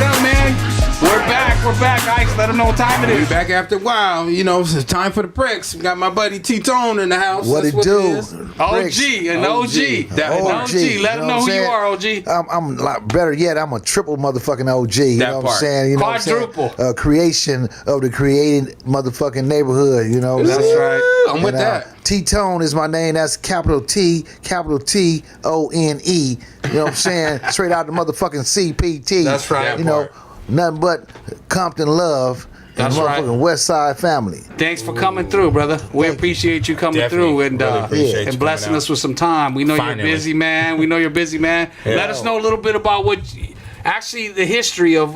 up, man? We're back. Ice, let them know what time it is. We back after a while. You know, it's time for the bricks. We got my buddy T-Tone in the house. What That's it do? It is. OG, an OG. Let them know who you are, OG. I'm like, better yet, I'm a triple motherfucking OG. You know what I'm saying? You know Quadruple. What I'm saying? Creation of the created motherfucking neighborhood. You know what I'm That's saying? right. I'm with that. T-Tone is my name. That's capital T-O-N-E. You know what I'm saying? Straight out the motherfucking CPT. That's right. You know, nothing but Compton love. That's and right. motherfucking West Side family. Thanks for coming through, brother. We appreciate you coming through and and blessing us with some time. We know you're busy, man. Let us know a little bit about actually the history of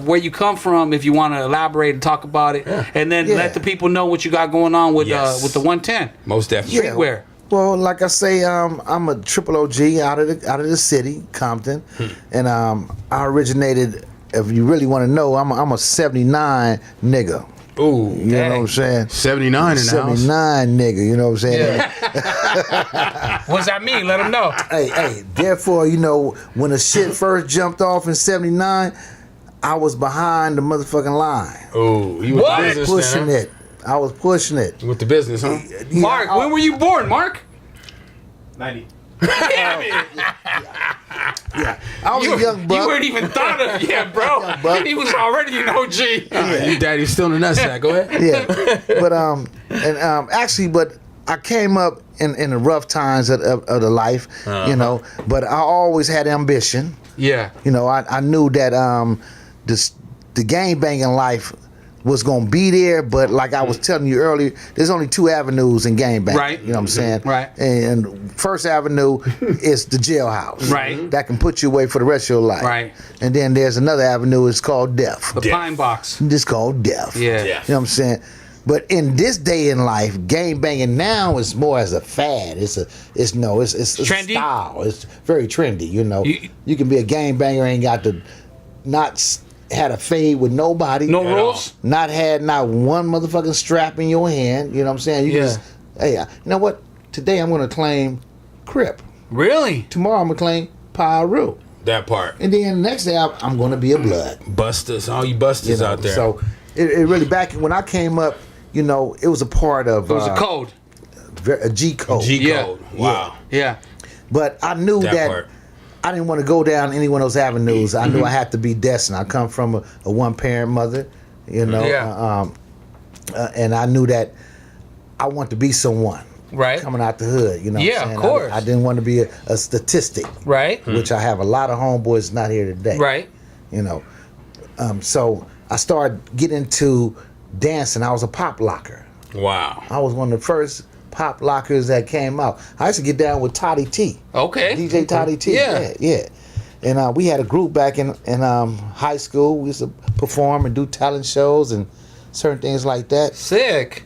where you come from, if you want to elaborate and talk about it, and then let the people know what you got going on with the 110. Most definitely. Streetwear. Well, like I say, I'm a triple OG out of the city, Compton, and I originated. If you really want to know, I'm a 79 nigga. Ooh, you know what I'm saying? 79 in the 79 nigga, you know what I'm saying? Yeah. What's that mean? Let them know. Hey, therefore, you know, when the shit first jumped off in 79, I was behind the motherfucking line. Oh, you was pushing it. I was pushing it. With the business, huh? Yeah, Mark, when were you born, Mark? 90. Yeah, I was a young buck. You weren't even thought of yet, bro. He was already an OG. Your daddy's still in the nutsack. Go ahead. Yeah, but actually, I came up in the rough times of the life, you know. But I always had ambition. Yeah. You know, I knew that the gang banging life was gonna be there, but like I was telling you earlier, there's only two avenues in gang banging. Right. You know what I'm saying? Right. And first avenue is the jailhouse. Right. That can put you away for the rest of your life. Right. And then there's another avenue, it's called death. The Pine Box. It's called death. Yeah. You know what I'm saying? But in this day in life, gang banging now is more as a fad. It's trendy? A style. It's very trendy. You know, you can be a gang banger, ain't got to not had a fade with nobody. No rules. Not one motherfucking strap in your hand. You know what I'm saying? You just, hey, you know what? Today I'm gonna claim Crip. Really? Tomorrow I'm gonna claim Pyru. That part. And then the next day I'm gonna be a Blood. Busters, all you busters out there. So it really, back when I came up, you know, it was a part of. It was a code. A G code. G code. Wow. Yeah. But I knew that part. I didn't want to go down any one of those avenues. I knew I had to be destined. I come from a one-parent mother, you know, and I knew that I want to be someone. Right. Coming out the hood, you know. Yeah, what I'm saying? of course. I didn't want to be a statistic. Right. Which I have a lot of homeboys not here today. Right. You know. So I started getting into dancing. I was a pop locker. Wow. I was one of the first pop lockers that came out. I used to get down with Toddy T. Okay. DJ Toddy T. Yeah. And we had a group back in high school. We used to perform and do talent shows and certain things like that. Sick.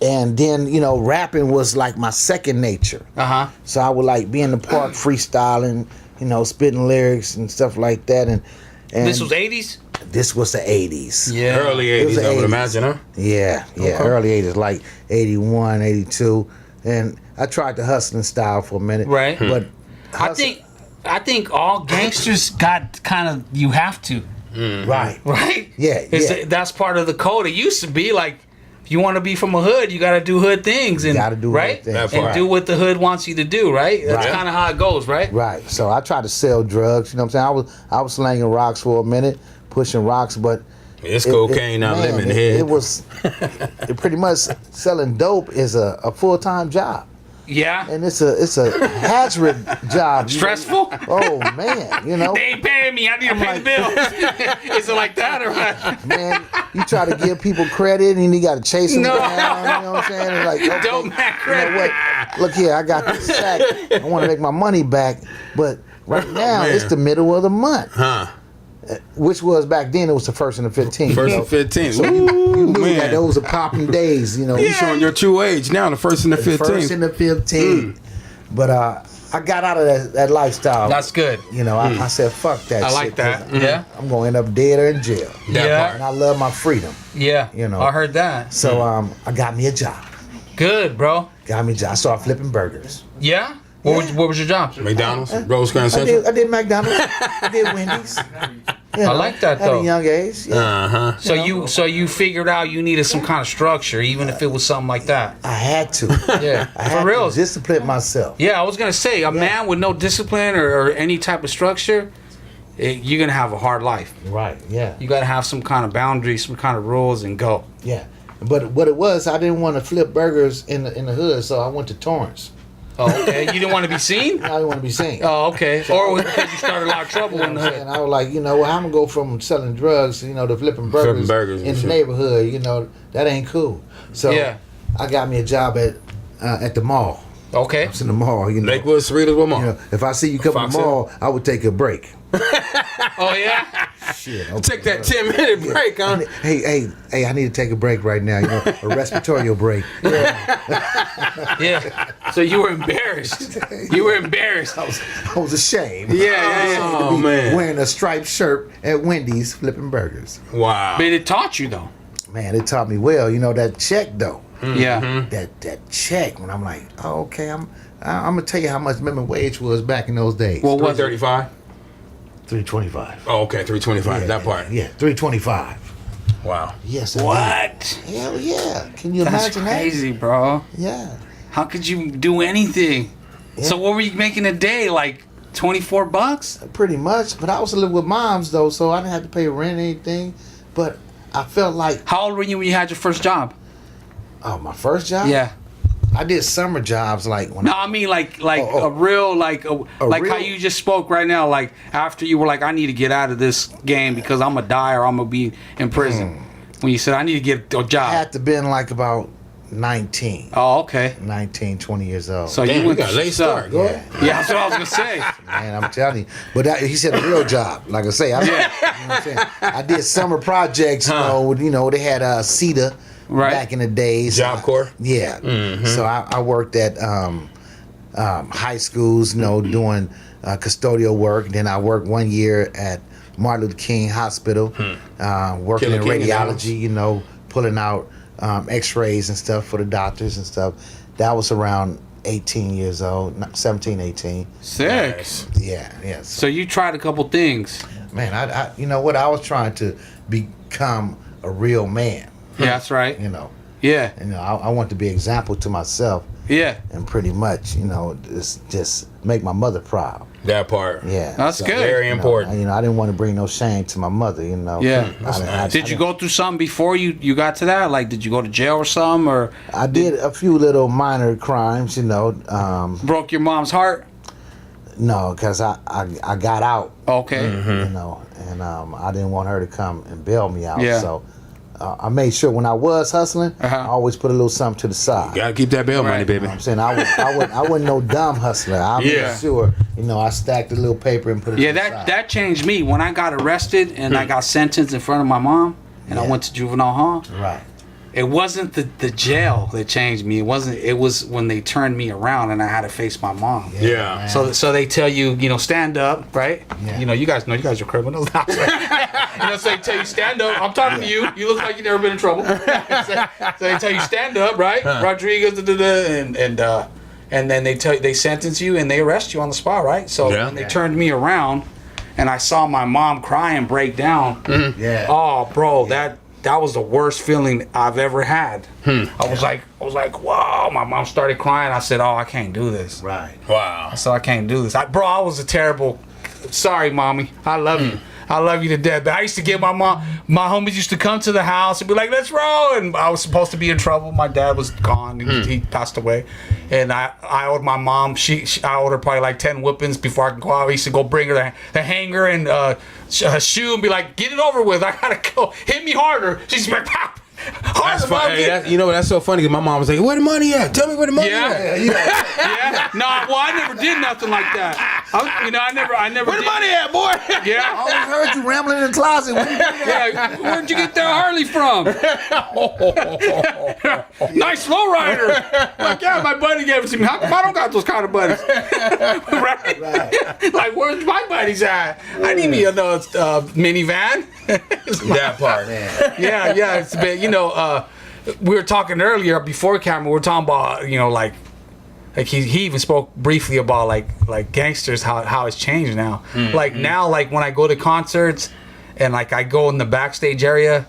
And then, you know, rapping was like my second nature. Uh-huh. So I would like be in the park freestyling, you know, spitting lyrics and stuff like that. And this was 80s? This was the 80s. Yeah. Early 80s, I would imagine, huh? Yeah. Okay. Early 80s, like 81, 82. And I tried the hustling style for a minute. Right. But I think all gangsters got kind of, you have to. Right. Right? Yeah. That's part of the code. It used to be like, if you want to be from a hood, you got to do hood things. And, gotta do right? hood things. And do what the hood wants you to do, right? That's kind of how it goes, right? Right. So I tried to sell drugs, you know what I'm saying? I was slanging rocks for a minute, pushing rocks, but it's cocaine not living here. It was it pretty much selling dope is a full-time job. Yeah. And it's a hazard job. Stressful? Oh man, you know. They ain't paying me. I need to pay the bills. Is it like that or what? Man, you try to give people credit and you got to chase them down. You know what I'm saying? It's like, okay, don't matter credit. You know what? Look here, I got this sack. I want to make my money back, but right now it's the middle of the month. Huh. Which was back then, it was the 1st and the 15th. 1st and 15th. So you knew that those are popping days, you know. You're showing your true age now, the 1st and the 15th. 1st and the 15th. But I got out of that lifestyle. That's good. You know, I said, fuck that shit. I like that. Yeah. I'm going to end up dead or in jail. Yeah. And I love my freedom. Yeah. You know. I heard that. So I got me a job. Good, bro. Got me a job. I started flipping burgers. Yeah? What was your job? McDonald's? Rosecrans Central? I did McDonald's. I did Wendy's. I like that though. At a young age. Yeah. So you figured out you needed some kind of structure, even if it was something like that. I had to. Yeah, I had for real. to discipline myself. Yeah, I was gonna say a man with no discipline or any type of structure, you're gonna have a hard life. Right. Yeah. You gotta have some kind of boundaries, some kind of rules, and go. Yeah. But what it was, I didn't want to flip burgers in the hood, so I went to Torrance. Oh, okay. You didn't want to be seen? I didn't want to be seen. Oh, okay. So, or because you started a lot of trouble in the hood. And I was like, I'm gonna go from selling drugs, to flipping burgers in the neighborhood. That ain't cool. So I got me a job at the mall. Okay. I was in the mall. Lakewood, Cerritos Mall. If I see you come to the mall, I would take a break. Oh yeah. Shit. Take that 10-minute break, huh? Hey! I need to take a break right now. A respiratory break. Yeah. So you were embarrassed. You were embarrassed. I was ashamed. Yeah. Oh man. Wearing a striped shirt at Wendy's, flipping burgers. Wow. But it taught you though. Man, it taught me well. That check though. Yeah. That check when I'm like, oh, okay, I'm gonna tell you how much minimum wage was back in those days. Well, what? $3.35. $3.25. Oh, okay, $3.25. That part. Yeah, $3.25. Wow. Yes. What? Hell yeah! Can you That's imagine crazy, bro. that? Yeah. How could you do anything? Yeah. So what were you making a day? Like $24? Pretty much, but I was living with moms though, so I didn't have to pay rent or anything. But I felt like. How old were you when you had your first job? Oh, my first job? Yeah. I did summer jobs like when. No, I mean like a real like real? how you just spoke right now. Like after you were like, I need to get out of this game because I'm gonna die or I'm gonna be in prison. When you said I need to get a job, I had to been like about 19. Oh, okay. 19, 20 years old. So Damn, you went got a late start. Go ahead. Yeah, that's what I was gonna say. Man, I'm telling you. But he said a real job. Like I say, you know what I'm saying? I did summer projects. They had CETA back in the days. Job Corps. Yeah. Mm-hmm. So I worked at high schools, doing custodial work. Then I worked 1 year at Martin Luther King Hospital, working in radiology. Pulling out X-rays and stuff for the doctors and stuff. That was around 18 years old, 17, 18. Sick. Nice. Yeah. So you tried a couple things. Man, I you know what? I was trying to become a real man. Yeah, that's right. Yeah. Yeah. I want to be an example to myself. Yeah. And pretty much, just make my mother proud. That part. Yeah. That's good. Very important. I didn't want to bring no shame to my mother. Yeah. Did you go through something before you got to that? Like, did you go to jail or something? Or I did a few little minor crimes. Broke your mom's heart? No, because I got out. Okay. And I didn't want her to come and bail me out. Yeah. So I made sure when I was hustling, I always put a little something to the side. Gotta keep that bail money, baby. You know what I'm saying? I wasn't no dumb hustler. I made sure, I stacked a little paper and put it to the side. That changed me. When I got arrested and I got sentenced in front of my mom and I went to juvenile hall. Right. It wasn't the jail that changed me. It was when they turned me around and I had to face my mom. Yeah. So they tell you, stand up, right? Yeah. You guys are criminals. So they tell you stand up. I'm talking to you. You look like you've never been in trouble. So they tell you stand up, right? Rodriguez, and then they sentence you and they arrest you on the spot, right? So when they turned me around and I saw my mom cry and break down. Yeah. Oh, bro, that was the worst feeling I've ever had. I was like, wow. My mom started crying. I said, oh, I can't do this. Right. Wow. So I can't do this. I was a terrible. Sorry, mommy. I love you. I love you to death. But I used to get my homies used to come to the house and be like, let's roll. And I was supposed to be in trouble. My dad was gone. He passed away. And I owed my mom, I owed her probably like 10 whippings before I could go out. I used to go bring her the hanger and a shoe and be like, get it over with. I gotta go. Hit me harder. She's like, pop. That's funny. That's so funny because my mom was like, "Where the money at? Tell me where the money at." Yeah. No, well, I never did nothing like that. I never. Where the money at, boy? Yeah. I always heard you rambling in the closet. Yeah. Where'd you get that Harley from? Nice lowrider. Like, yeah, my buddy gave it to me. How come I don't got those kind of buddies? Right. Like, where's my buddies at? I need me another minivan. That part. Yeah. It's been, we were talking earlier before camera. We were talking about, like he even spoke briefly about like gangsters, how it's changed now. Like now, like when I go to concerts and like I go in the backstage area,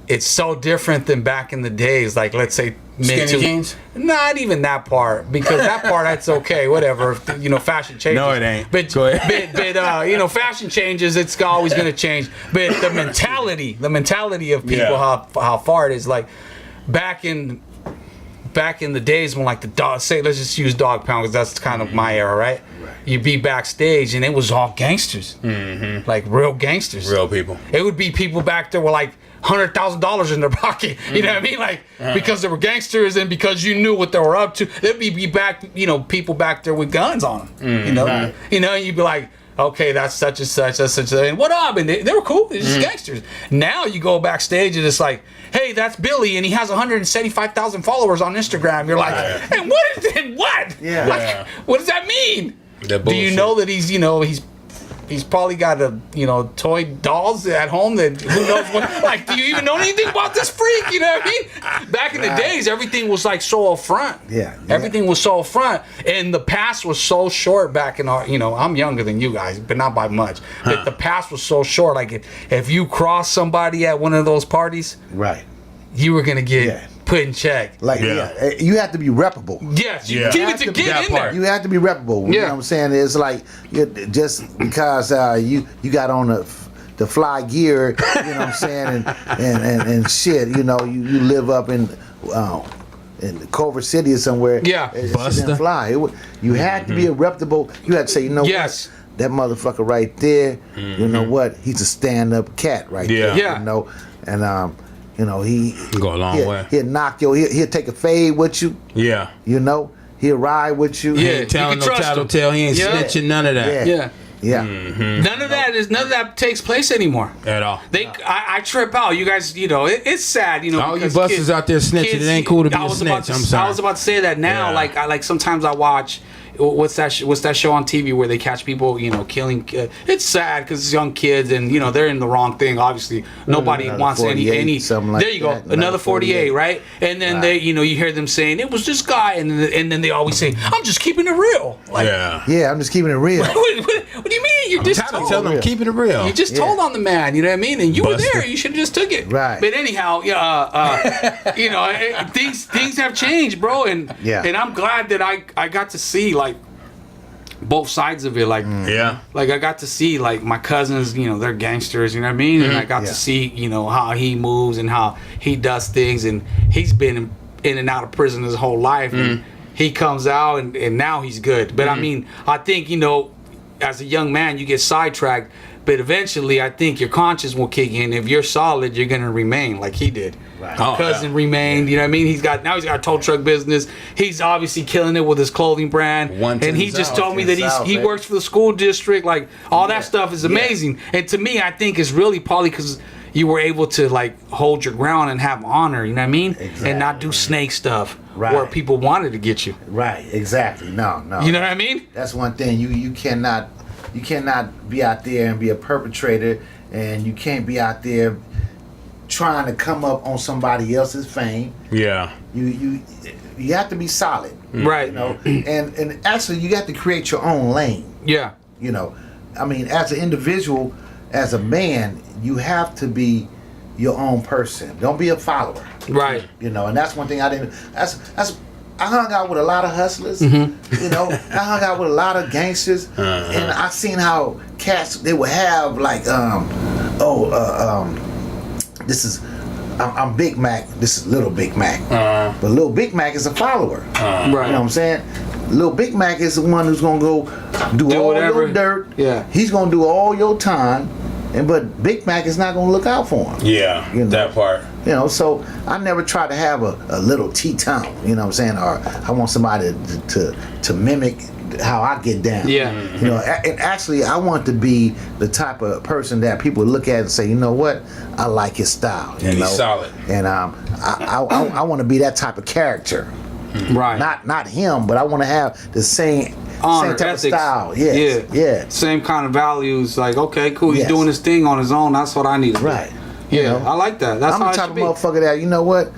it's so different than back in the days. Like, let's say skinny jeans. Not even that part, because that part that's okay, whatever. You know, fashion changes. No, it ain't. But you know, fashion changes. It's always gonna change. But the mentality of people, how far it is. Like back in the days when, like, the dog, say, let's just use dog pound, because that's kind of my era, right? You'd be backstage and it was all gangsters, like real gangsters, real people. It would be people back there with like $100,000 in their pocket, you know what I mean? Like, because they were gangsters and because you knew what they were up to. There'd be back, you know, people back there with guns on them, you know? You know, you'd be like, okay, that's such and such, that's such and what up? And they were cool, they're just gangsters. Now you go backstage and it's like, hey, that's Billy and he has 175,000 followers on Instagram. You're like, hey, what? Yeah. Like, what does that mean? Do you know that he's, you know, he's probably got toy dolls at home that who knows what? Like, do you even know anything about this freak? You know what I mean? Back in the days, everything was like so upfront. Yeah. Everything was so upfront, and the past was so short back in our. You know, I'm younger than you guys, but not by much. But the past was so short. Like, if you crossed somebody at one of those parties, right, you were gonna get put in check. Like, you have to be reputable. Yes, you needed to get in there. You have to be reputable. You know what I'm saying? It's like, just because you got on the fly gear, you know what I'm saying, and shit, you know, you live up in Culver City or somewhere. Yeah, Buster. Fly. You had to be a reputable. You had to say, you know what? That motherfucker right there, you know what? He's a stand-up cat right there. Yeah. You know, and you know, he go a long way. He'll knock you. He'll take a fade with you. Yeah. You know, he'll ride with you. He ain't telling no tattletale. He ain't snitching. None of that. Yeah. None of that takes place anymore at all. I trip out. You guys, you know, it's sad. You know, all you busters out there snitching. It ain't cool to be a snitch. I'm sorry. I was about to say that now. Yeah. Like sometimes I watch. What's that show on TV where they catch people, you know, killing? It's sad because it's young kids and, you know, they're in the wrong thing. Obviously, nobody wants any. Like there you go, another 48, right? And then they, you know, you hear them saying it was this guy, and then they always say, "I'm just keeping it real." Like, I'm just keeping it real. What do you mean? You just tell them keeping it real. You just told on the man. You know what I mean? And you were there. You should have just took it. Right. But anyhow, you know, things have changed, bro. And I'm glad that I got to see like both sides of it. Like like I got to see like my cousins, you know, they're gangsters, you know what I mean? And I got to see, you know, how he moves and how he does things, and he's been in and out of prison his whole life, and he comes out and now he's good. But I mean, I think, you know, as a young man you get sidetracked, but eventually I think your conscience will kick in. If you're solid, you're gonna remain like he did. Right. My cousin remained, you know what I mean? He's got a tow truck business. He's obviously killing it with his clothing brand. And he just told me that he works for the school district. Like, all that stuff is amazing. And to me, I think it's really probably because you were able to like hold your ground and have honor, you know what I mean? Exactly. And not do snake stuff where people wanted to get you. Right, exactly. No. You know what I mean? That's one thing. You cannot be out there and be a perpetrator, and you can't be out there trying to come up on somebody else's fame. Yeah. You have to be solid. Right. You know, and actually you got to create your own lane. Yeah. You know, I mean, as an individual, as a man, you have to be your own person. Don't be a follower. Right. You know, and that's one thing I didn't. I hung out with a lot of hustlers. You know, I hung out with a lot of gangsters, and I seen how cats they would have like, this is. I'm Big Mac. This is Little Big Mac. But Little Big Mac is a follower. Right. You know what I'm saying? Little Big Mac is the one who's gonna go do all whatever. your dirt. Yeah. He's gonna do all your time, but Big Mac is not gonna look out for him. Yeah. You know? That part. You know, so I never try to have a little T-town. You know what I'm saying? Or I want somebody to mimic how I get down. Yeah. You know, and actually I want to be the type of person that people look at and say, you know what, I like his style. And he's solid. And I want to be that type of character. Right. Not him, but I want to have the same honor, type ethics. Of style. Yes. Yeah. Same kind of values. Like, okay, cool. He's doing his thing on his own. That's what I need. Right. Yeah, you know, I like that. That's I'm how the type it of should motherfucker that, you know what?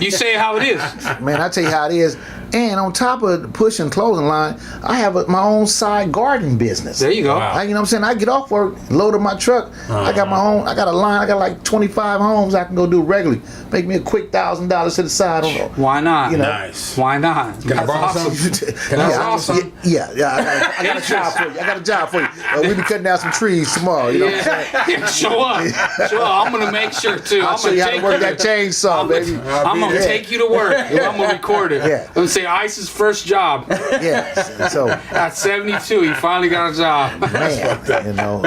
You say it how it is. Man, I tell you how it is. And on top of pushing clothing line, I have my own side garden business. There you go. Wow. You know what I'm saying? I get off work, load up my truck. I got my own. I got a line. I got like 25 homes I can go do regularly. Make me a quick $1,000 to the side. Why not? You know. Nice. Why not? Can I borrow awesome. some? Can I borrow some? Yeah. I got a job for you. I got a job for you. We be cutting down some trees tomorrow. You know what I'm saying? Yeah. Show up. Show up. I'm gonna make sure too. I'll show you how to work that chainsaw, baby. I'm gonna take you to work. I'm gonna record it. Yeah. I'm gonna say Ice's first job. Yeah. So At 72, he finally got a job. man, you know.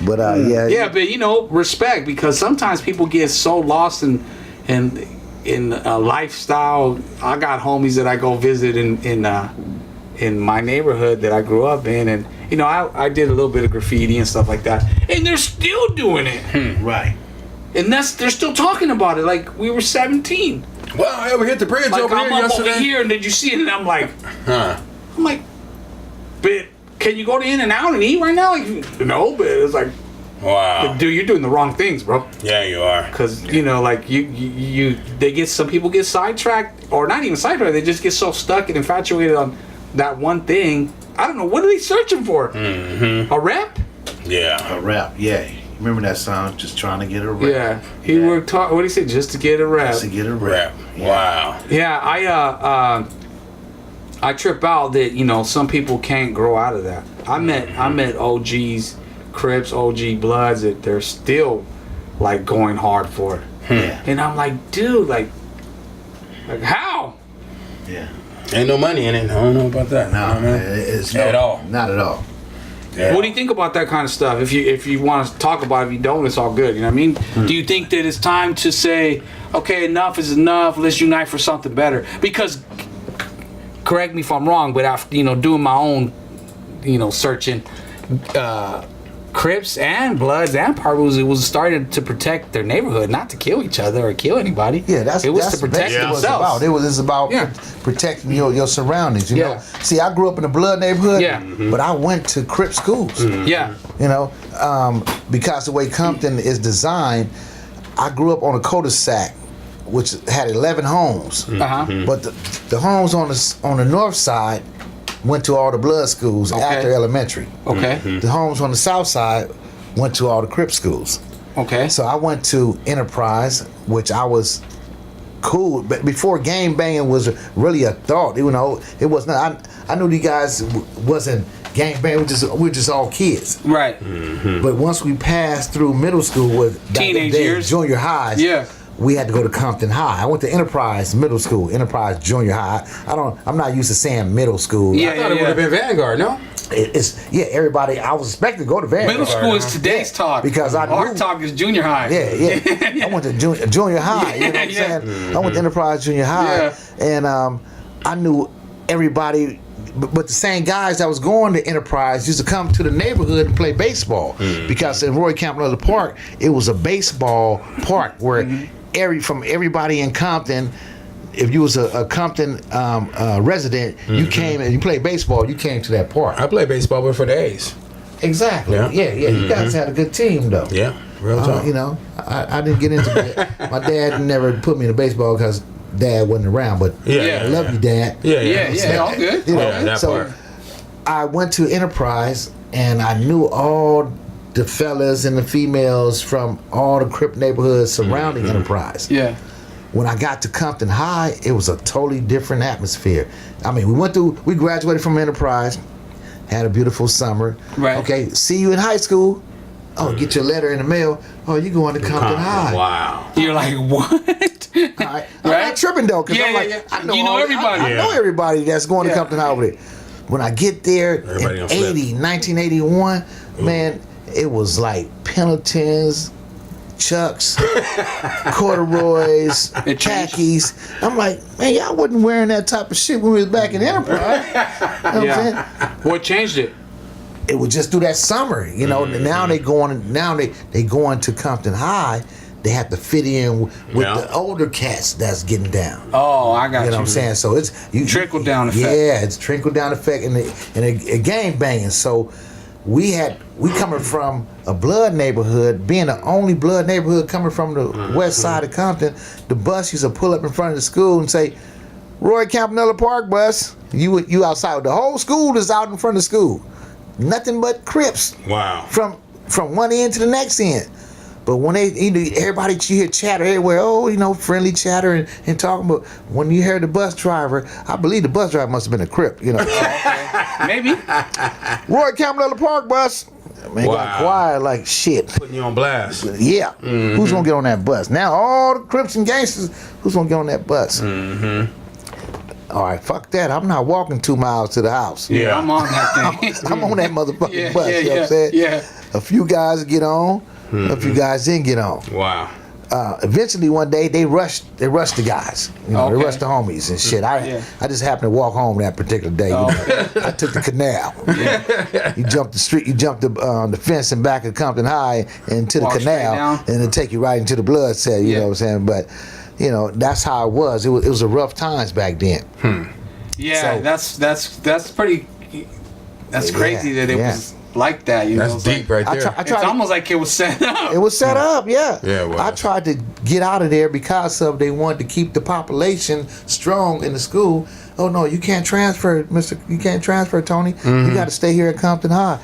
But yeah. Yeah, but you know, respect, because sometimes people get so lost in a lifestyle. I got homies that I go visit in my neighborhood that I grew up in, and you know, I did a little bit of graffiti and stuff like that, and they're still doing it. Right. And they're still talking about it like we were 17. Well, yeah, we hit the bridge Like over I'm here up yesterday. over here, and did you see it? And I'm like, Huh. but can you go to In-N-Out and eat right now? Like, no, but it's like, Wow. dude, you're doing the wrong things, bro. Yeah, you are. Because you know, like some people get sidetracked, or not even sidetracked. They just get so stuck and infatuated on that one thing. I don't know, what are they searching for? A rep? Yeah. A rap, yeah. Remember that song? Just trying to get a rap. Yeah. He worked hard. What did he say? Just to get a rep. Just to get a rap. Wow. Yeah, I trip out that, you know, some people can't grow out of that. I met OGs, Crips, OG Bloods that they're still like going hard for it. Yeah. And I'm like, dude, like how? Yeah. Ain't no money in it. I don't know about that. No, it's At all. Not at all. Yeah. What do you think about that kind of stuff? If you want to talk about it, if you don't, it's all good. You know what I mean? Do you think that it's time to say, okay, enough is enough. Let's unite for something better? Because, correct me if I'm wrong, but after, you know, doing my own, you know, searching, Crips and Bloods and Purples, it was started to protect their neighborhood, not to kill each other or kill anybody. Yeah, that's it was that's to protect basically what themselves. it's about. Yeah. Protecting your surroundings. You know. See, I grew up in a blood neighborhood. Yeah. But I went to Crip schools. Yeah. You know, because the way Compton is designed, I grew up on a cul-de-sac, which had 11 homes. But the homes on the north side went to all the blood schools after elementary. Okay. The homes on the south side went to all the Crip schools. Okay. So I went to Enterprise, which I was cool, but before gang banging was really a thought. You know, it was not. I knew these guys wasn't gang banging. We're just all kids. Right. But once we passed through middle school with Teenage years, junior highs, yeah, we had to go to Compton High. I went to Enterprise Middle School, Enterprise Junior High. I'm not used to saying middle school. Yeah, I thought it would have been Vanguard, no? Everybody. I was expected to go to Vanguard. Middle school is today's talk. Because I Our knew, talk is junior high. Yeah. I went to junior high. You know what I'm saying? I went to Enterprise Junior High, and I knew everybody. But the same guys that was going to Enterprise used to come to the neighborhood and play baseball, because in Roy Camp Leather Park, it was a baseball park where from everybody in Compton. If you was a Compton resident, you came and you played baseball. You came to that park. I played baseball with for days. Exactly. Yeah. Yeah. You guys had a good team, though. Yeah, real talk. You know, I didn't get into it. My dad never put me in baseball because Dad wasn't around. But I love you, Dad. Yeah, all good. You know, that part. I went to Enterprise and I knew all the fellas and the females from all the Crip neighborhoods surrounding Enterprise. Yeah. When I got to Compton High, it was a totally different atmosphere. I mean, we graduated from Enterprise, had a beautiful summer. Right. Okay, see you in high school. Oh, get your letter in the mail. Oh, you going to Compton High. Wow. You're like, what? All right. I'm not tripping though, because I'm like, I know You know everybody. I know everybody that's going to Compton High over there. When I get there in 1981, man, it was like Pendletons, Chucks, corduroys, khakis. I'm like, man, y'all wasn't wearing that type of shit when we was back in Enterprise. You know what I'm saying? What changed it? It was just through that summer, you know. Now they going to Compton High. They have to fit in with the older cats that's getting down. Oh, I got you. You know what I'm saying? So it's Trickle down effect. Yeah, it's trickle down effect and a gang banging. So we coming from a blood neighborhood, being the only blood neighborhood coming from the west side of Compton. The bus used to pull up in front of the school and say, Roy Campanella Park bus. You outside. The whole school is out in front of school. Nothing but Crips. Wow. From one end to the next end. But when everybody, you hear chatter everywhere, friendly chatter and talking. But when you hear the bus driver, I believe the bus driver must have been a Crip, Okay. Maybe. Roy Campanella Park bus. Man, got quiet like shit. Putting you on blast. Yeah. Mm-hmm. Who's gonna get on that bus? Now all the Crips and gangsters, who's gonna get on that bus? Mm-hmm. All right, fuck that. I'm not walking 2 miles to the house. Yeah, I'm on that thing. I'm on that motherfucking bus. You know what I'm saying? Yeah. A few guys get on. A few guys didn't get on. Wow. Eventually one day they rushed the guys. They rushed the homies and shit. I just happened to walk home that particular day. I took the canal. You jumped the street, you jumped the fence in back of Compton High into the canal, and it'll take you right into the blood cell. You know what I'm saying? But that's how it was. It was a rough times back then. Yeah, so, that's pretty. That's crazy that it was like that. That's deep right there. It's almost like it was set up. It was set up, yeah. Yeah, it was. I tried to get out of there because they wanted to keep the population strong in the school. Oh no, you can't transfer, Mister. You can't transfer, Tony. Mm-hmm. You got to stay here at Compton High.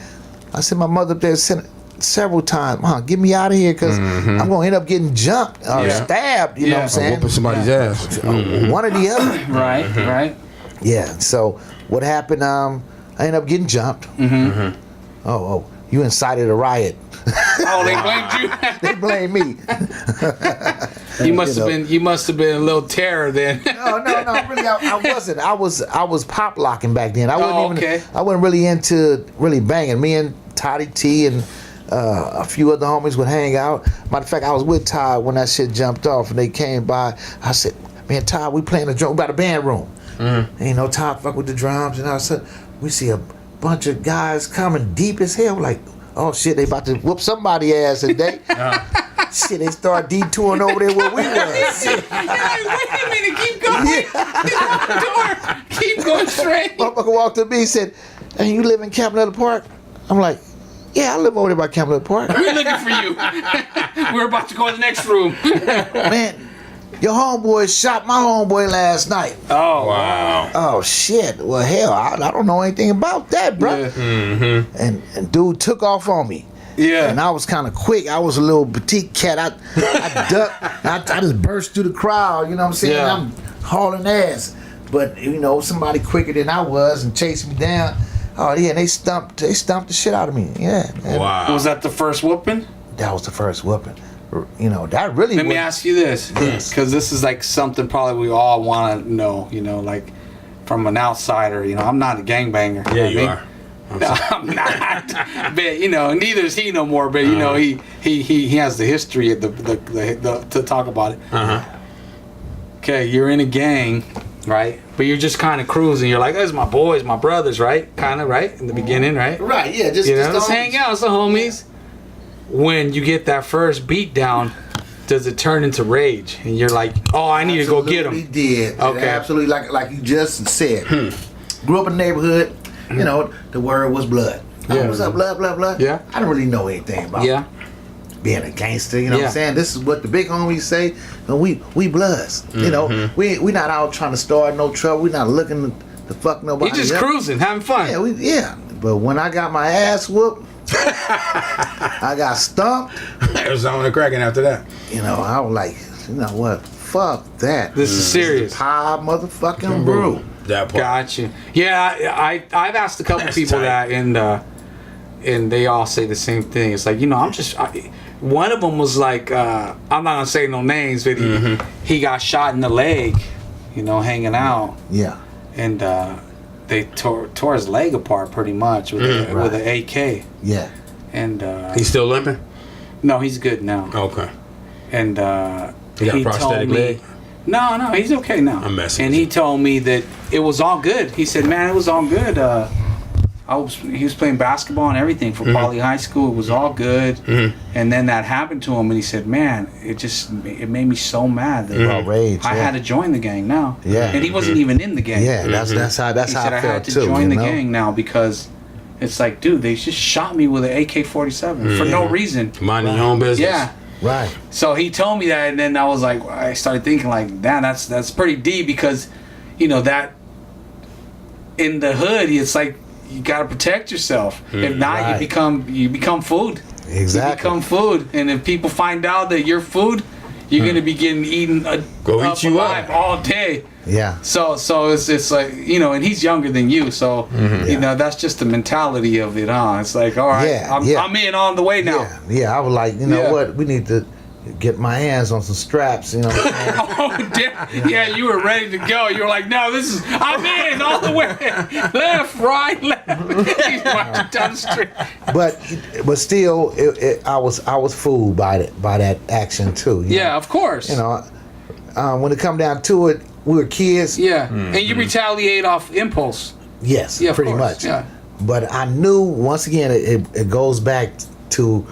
I sent my mother up there several times. Get me out of here because I'm going to end up getting jumped or stabbed. You know what I'm saying? Whooping somebody's ass. One or the other. Right. Yeah. So what happened? I ended up getting jumped. Oh, you incited a riot. Oh, they blamed you. They blamed me. You must have been a little terror then. No. Really, I wasn't. I was pop locking back then. I wasn't really into really banging. Me and Toddy T and a few other homies would hang out. Matter of fact, I was with Todd when that shit jumped off, and they came by. I said, "Man, Todd, we playing a drum about a band room." And Todd fuck with the drums, and all of a sudden we see a bunch of guys coming deep as hell. Like, oh shit, they about to whoop somebody ass today. Shit, they start detouring over there where we were. Wait a minute, keep going. Keep going straight. Motherfucker walked up to me and said, "Hey, you live in Campanella Park?" I'm like, "Yeah, I live over there by Campanella Park." We're looking for you. We're about to go in the next room. Man, your homeboy shot my homeboy last night. Oh, wow. Oh, shit. Well, hell, I don't know anything about that, bro. Yeah. And dude took off on me. Yeah. And I was kind of quick. I was a little petite cat. I ducked. I just burst through the crowd, you know what I'm saying? Yeah. I'm hauling ass. But, somebody quicker than I was and chased me down. Oh, yeah, and they stumped the shit out of me. Yeah. Wow. Was that the first whooping? That was the first whooping. That really. Let me ask you this, because this is like something probably we all want to know. Like from an outsider. I'm not a gangbanger. Yeah, you are. No, I'm not. But neither is he no more. But he has the history of the to talk about it. Okay, you're in a gang, right? But you're just kind of cruising. You're like, "Those are my boys, my brothers," right? Kind of, right? In the beginning, right? Right. Yeah. Just hang out, it's the homies. When you get that first beat down, does it turn into rage? And you're like, "Oh, I need to go get him." Absolutely did. Okay. Absolutely, like you just said. Grew up in the neighborhood. The word was blood. Yeah. What's up, blood, blood, blood? Yeah. I don't really know anything about being a gangster. You know what I'm saying? This is what the big homies say. We bloods. We not out trying to start no trouble. We not looking to fuck nobody. You just cruising, having fun. Yeah. But when I got my ass whooped, I got stumped. It was on the cracking after that. I was like, what? Fuck that. This is serious. Pie motherfucking brew. That part. Gotcha. Yeah, I've asked a couple people that, and they all say the same thing. It's like, one of them was like, I'm not gonna say no names, but he got shot in the leg, hanging out. Yeah. And they tore his leg apart pretty much with an AK. Yeah. And he's still limping? No, he's good now. Okay. And he got a prosthetic leg? No, he's okay now. I'm messing. And he told me that it was all good. He said, "Man, it was all good. He was playing basketball and everything for Poly High School. It was all good." And then that happened to him, and he said, "Man, it made me so mad that rage, I had to join the gang now." Yeah. And he wasn't even in the gang. Yeah, that's how he said, I felt I had to too. join the gang now because it's like, dude, they just shot me with an AK-47 for no reason. Minding your own business. Yeah. Right. So he told me that, and then I was like, I started thinking like, damn, that's pretty deep because, that in the hood, it's like you got to protect yourself. If not, you become food. Exactly. You become food, and if people find out that you're food, you're gonna be getting eaten eat you alive all day. Yeah. So it's like, and he's younger than you, so that's just the mentality of it, huh? It's like, all right, I'm in on the way now. Yeah. I was like, what? We need to get my hands on some straps, Oh, damn. Yeah, you were ready to go. You were like, no, I'm in all the way. Left, right, left. He's marching down the street. But still, I was fooled by that action too. Yeah, of course. When it come down to it, we were kids. Yeah, and you retaliate off impulse. Yes, yeah, pretty much. Yeah. But I knew, once again, it goes back to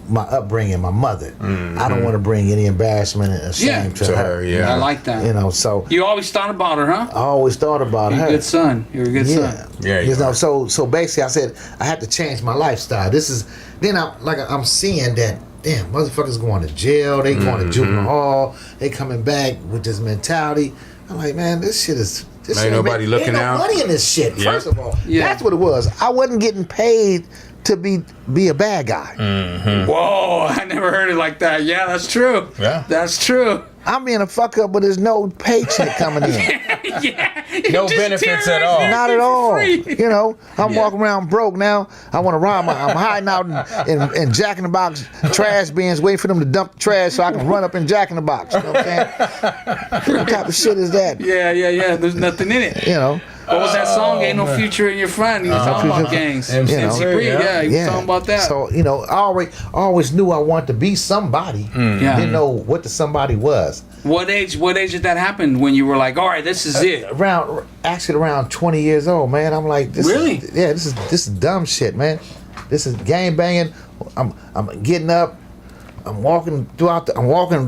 my upbringing, my mother. I don't want to bring any embarrassment and shame to her. Yeah, I like that. So you always thought about her, huh? I always thought about her. You're a good son. You're a good son. Yeah, so basically, I said I had to change my lifestyle. I'm seeing that. Damn, motherfuckers going to jail. They going to juvenile hall. They coming back with this mentality. I'm like, man, this shit is. Ain't nobody looking out. Ain't no money in this shit. First of all, that's what it was. I wasn't getting paid to be a bad guy. Whoa, I never heard it like that. Yeah, that's true. Yeah, that's true. I'm being a fuck up, but there's no paycheck coming in. No benefits at all. Not at all. I'm walking around broke now. I want to rob I'm hiding out in Jack in the Box trash bins, waiting for them to dump the trash so I can run up in Jack in the Box. You know what I'm saying? What type of shit is that? Yeah. There's nothing in it. What was that song? Ain't no future in your friend. He was talking about gangs. MC Breed, he was talking about that. So, I always knew I wanted to be somebody. Didn't know what the somebody was. What age did that happen when you were like, all right, this is it? Around 20 years old, man. I'm like, this is dumb shit, man. This is gang banging. I'm getting up. I'm walking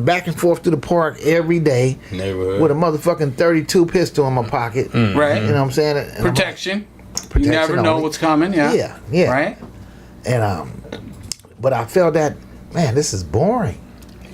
back and forth through the park every day with a motherfucking 32 pistol in my pocket. Right. You know what I'm saying? And protection. You never know what's coming. Yeah. Right. And but I felt that, man, this is boring.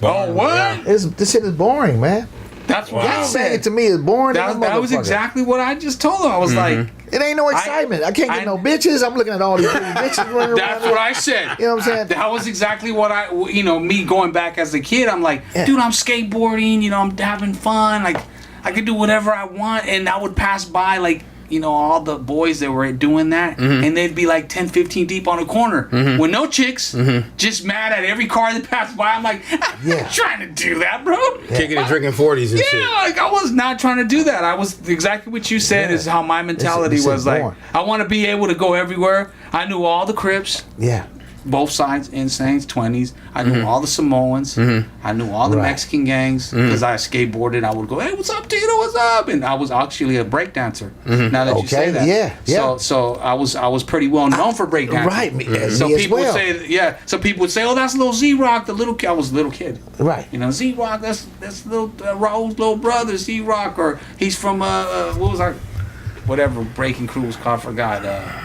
Oh, what? This shit is boring, man. That's what I said. It to me is boring. That was exactly what I just told him. I was like, it ain't no excitement. I can't get no bitches. I'm looking at all these pretty bitches running That's what I said. You know what I'm saying? That was exactly what me going back as a kid. I'm like, dude, I'm skateboarding. I'm having fun. Like, I could do whatever I want. And I would pass by, like, all the boys that were doing that. And they'd be like 10, 15 deep on a corner with no chicks, just mad at every car that passed by. I'm like, I'm not trying to do that, bro. Kicking and drinking 40s and shit. Yeah, like I was not trying to do that. I was exactly what you said is how my mentality was. Like, I want to be able to go everywhere. I knew all the Crips. Yeah. Both sides, Insanes, 20s. I knew all the Samoans. I knew all the Mexican gangs because I skateboarded. I would go, hey, what's up, Tito? What's up? And I was actually a breakdancer. Now that you say that, yeah. So I was pretty well known for breakdancing. Right. So people would say, So people would say, oh, that's little Z-Rock, the little kid. I was a little kid. Right. Z-Rock, that's little Raul's little brother, Z-Rock, or he's from what was our whatever breaking crew was called? I forgot.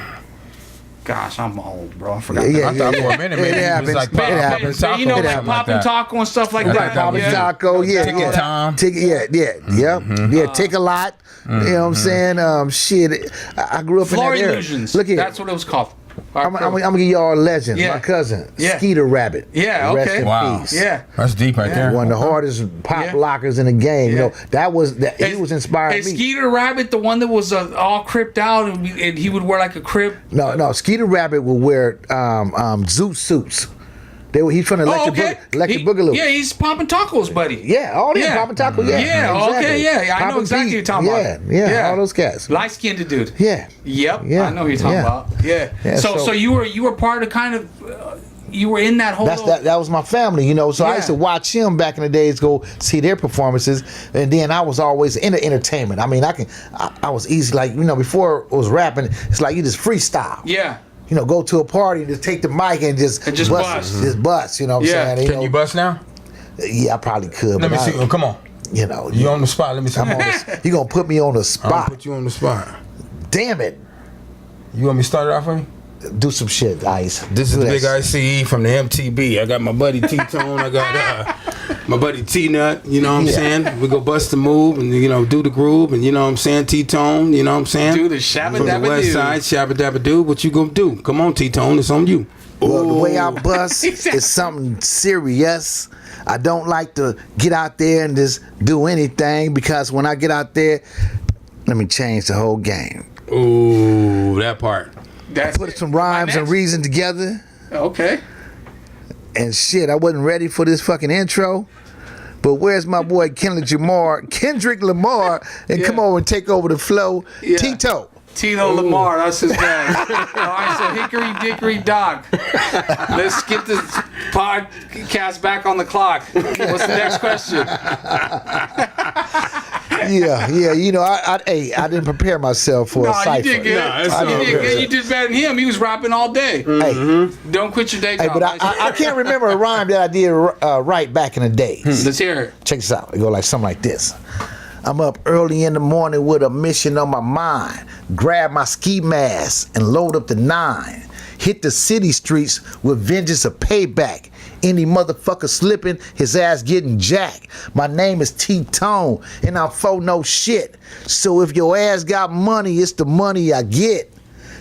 Gosh, I'm old, bro. I forgot. I thought for a minute, it happens. It was like happens. Taco, like Poppin' Taco and stuff like that. Poppin' Taco, Ticket Tom. Take a lot. You know what I'm saying? Shit, I grew up Floor in that Illusions. Look here. That's what it was called. I'm gonna give y'all a legend. My cousin, Skeeter Rabbit. Yeah, Rest in peace. Yeah, that's deep right there. One of the hardest pop lockers in the game. He was inspired me. Is Skeeter Rabbit the one that was all cripped out and he would wear like a crip? No. Skeeter Rabbit would wear zoot suits. He's from Electric Boogaloo. Yeah, he's Poppin' Tacos, buddy. Yeah, all these Poppin' Tacos. I know exactly what you're talking about. Yeah, all those cats. Light-skinned dude. Yeah. Yep. Yeah. I know who you're talking about. Yeah. So you were part of kind of. You were in that whole. That was my family, So I used to watch him back in the days, go see their performances, and then I was always into entertainment. I mean, I was easy, like before it was rapping. It's like you just freestyle. Yeah. Go to a party and just take the mic and just bust. Just bust, you know what I'm saying? Can you bust now? Yeah, I probably could. Let me see. Oh, come on. You on the spot. Let me see. You gonna put me on the spot? I'll put you on the spot. Damn it! You want me to start it off for me? Do some shit, Ice. This is Big ICE from the MTB. I got my buddy T-Tone. I got My buddy T-Nut, you know what I'm saying? We go bust the move and, you know, do the groove and, you know what I'm saying? T-Tone, you know what I'm saying? Do the shabba From the dabba west do. side, shabba dabba do. What you gonna do? Come on, T-Tone, it's on you. Well, the way I bust is something serious. I don't like to get out there and just do anything, because when I get out there, let me change the whole game. Ooh, that part. That's Put some rhymes and reason together. Okay. And shit, I wasn't ready for this fucking intro. But where's my boy Kendrick Lamar, and come over and take over the flow. Yeah. Tito. Tito Lamar, that's his man. All right, so Hickory Dickory Dock. Let's get this podcast back on the clock. What's the next question? Yeah, you know, I didn't prepare myself for a cipher. You did good. You did better than him. He was rapping all day. Hey, Don't quit your day job. hey, but I can't remember a rhyme that I did right back in the day. Let's hear it. Check this out. It go like something like this. I'm up early in the morning with a mission on my mind. Grab my ski mask and load up the 9. Hit the city streets with vengeance of payback. Any motherfucker slipping, his ass getting jacked. My name is T-Tone, and I'm for no shit. So if your ass got money, it's the money I get.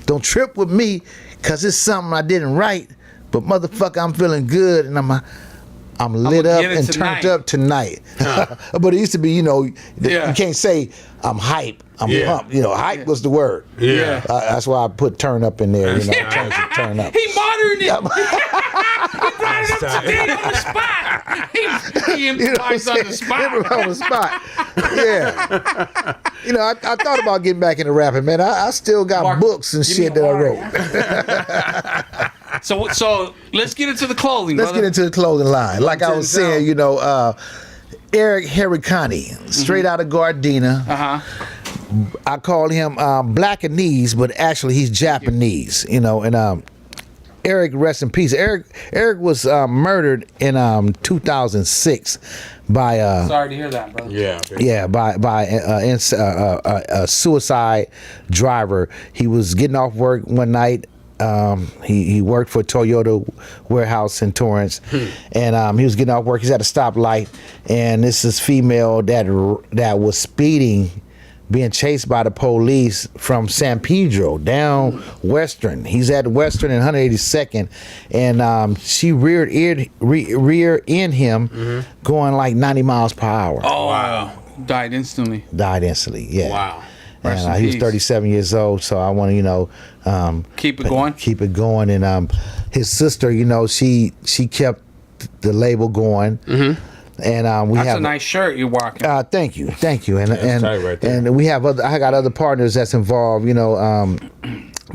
Don't trip with me, cause it's something I didn't write. But motherfucker, I'm feeling good, and I'm lit up and turned up tonight. But it used to be, you know, you can't say I'm hype, I'm pumped. You know, hype was the word. Yeah. That's why I put turn up in there, you know, change it, turn up. He moderned it. He brought it up to date on the spot. He improvised on the spot. On the spot. Yeah. You know, I thought about getting back into rapping, man. I still got books and shit that I wrote. So let's get into the clothing. Let's get into the clothing line. Like I was saying, you know, Eric Harikani, straight out of Gardena. I call him Blackanese, but actually he's Japanese. You know, and Eric, rest in peace. Eric was murdered in 2006 by sorry to hear that, brother. by a suicide driver. He was getting off work one night. He worked for Toyota warehouse in Torrance, and he was getting off work. He's at a stoplight, and this is female that was speeding, being chased by the police from San Pedro down Western. He's at Western and 182nd, and she rear end him, going like 90 miles per hour. Oh wow! Died instantly. Yeah. Wow. And he was 37 years old, so I want to, you know, keep it going. Keep it going, and his sister, you know, she kept the label going. And we That's have a nice shirt you're walking. Thank you, and right there. and we have I got other partners that's involved. You know,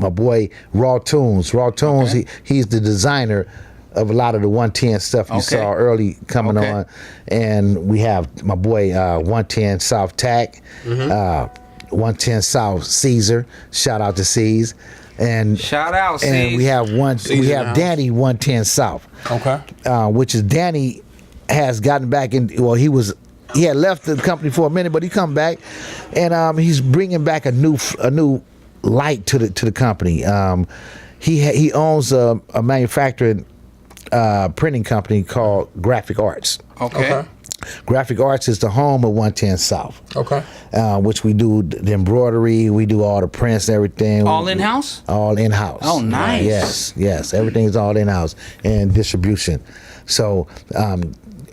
my boy Raw Tunes. He's the designer of a lot of the 110 stuff you saw early coming on, and we have my boy 110 South Tack. 110 South Caesar, shout out to C's, and shout out and C's. we have Danny 110 South, which is Danny has gotten back in. Well, he had left the company for a minute, but he come back, and he's bringing back a new light to the company. He owns a manufacturing printing company called Graphic Arts. Graphic Arts is the home of 110 South. Which we do the embroidery, we do all the prints and everything. All in-house? All in-house. Oh, nice. Yes. Everything's all in-house and distribution. So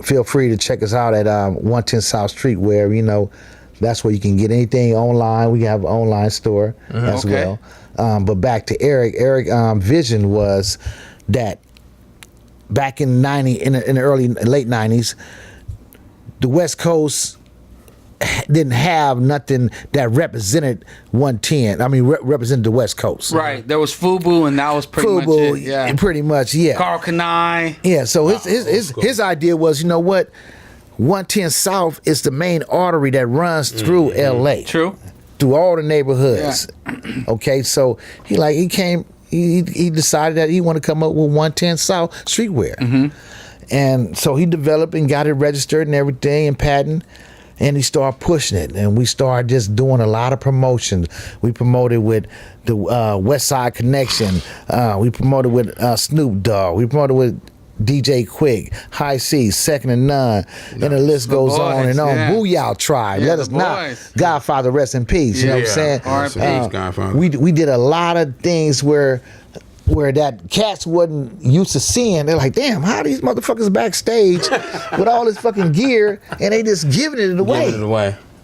feel free to check us out at 110 South Street, where, you know, that's where you can get anything online. We have an online store as well. But back to Eric. Eric vision was that back in the late 90s, the West Coast didn't have nothing that represented 110. I mean, represented the West Coast. Right. There was FUBU, and that was pretty much it. Yeah. Pretty much, yeah. Carl Kanai. Yeah. So his idea was, you know what, 110 South is the main artery that runs through L.A. True. Through all the neighborhoods. Yeah. Okay. So he decided that he wanted to come up with 110 South streetwear. And so he developed and got it registered and everything and patent, and he started pushing it. And we started just doing a lot of promotions. We promoted with the West Side Connection. We promoted with Snoop Dogg. We promoted with DJ Quick, High C, Second to None, and the list goes boys, on and on. yeah. Booyah Tribe, Yeah, let the us not. boys. Godfather, rest in peace. You know what I'm saying? R.I.P. Godfather. We did a lot of things where that cats wasn't used to seeing. They're like, damn, how these motherfuckers backstage with all this fucking gear and they just giving it away.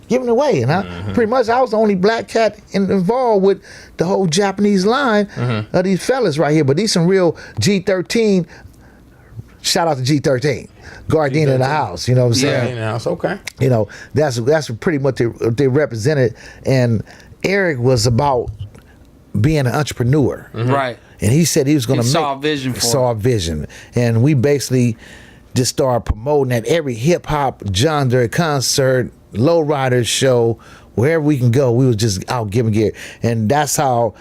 Giving it away. And pretty much I was the only black cat involved with the whole Japanese line of these fellas right here. But these some real G13. Shout out to G13. Gardena in the house. You know what I'm saying? In the house, okay. You know, that's pretty much what they represented. And Eric was about being an entrepreneur. Right. And he said he was going to saw a vision for a vision. And we basically just started promoting at every hip hop genre concert, lowrider show, wherever we can go, we was just out giving gear. And that's how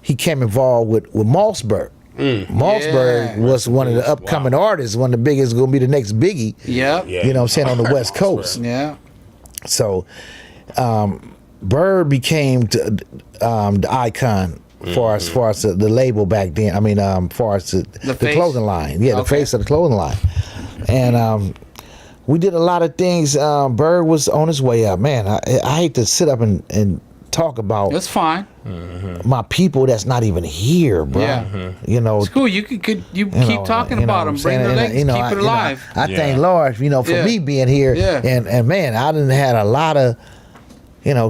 he came involved with Mossberg. Mossberg was one of the upcoming artists, one of the biggest, going to be the next Biggie. Yep. You know what I'm saying, on the West Coast. Yeah. So Bird became the icon far as the label back then. I mean, far as the clothing line. Yeah, the face of the clothing line. And we did a lot of things. Bird was on his way up. Man, I hate to sit up and talk about. That's fine. My people that's not even here, bro. Yeah. You know, it's cool. You keep talking about them. Bring the legs. Keep it alive. I thank Lord, for me being here. Yeah. And man, I done had a lot of,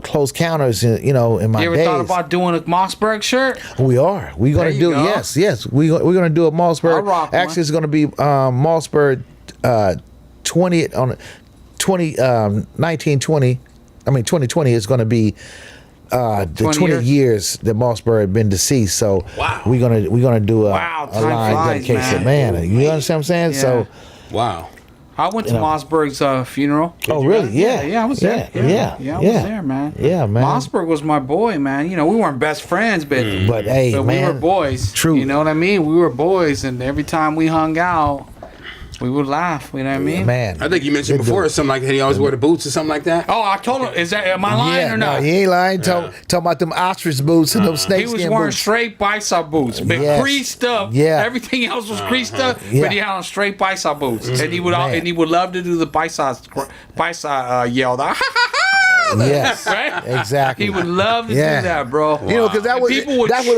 close counters, in my days. You ever thought about doing a Mossberg shirt? We are. We're going to do, yes. We're going to do a Mossberg. I'll rock Actually, it's going to be Mossberg 2020 is going to be the 20 years that Mossberg had been deceased. So we're gonna do a line dedication. Man, you understand what I'm saying? Yeah. So I went to Mossberg's funeral. Oh, really? Yeah, I was there. I was there, man. Yeah, man. Mossberg was my boy, man. We weren't best friends, but hey, but man, we were boys. True. You know what I mean? We were boys, and every time we hung out, we would laugh. You know what I mean? Man, I think you mentioned before something like that. He always wore the boots or something like that. Oh, I told him. Am I lying or not? No, he ain't lying. Talking about them ostrich boots and them snakeskin boots. He was wearing straight bicep boots, but creased up. Yeah. Everything else was creased up, but he had on straight bicep boots, and he would love to do the bicep yell. Yes, right? Exactly. He would love to do that, bro. Because that's what it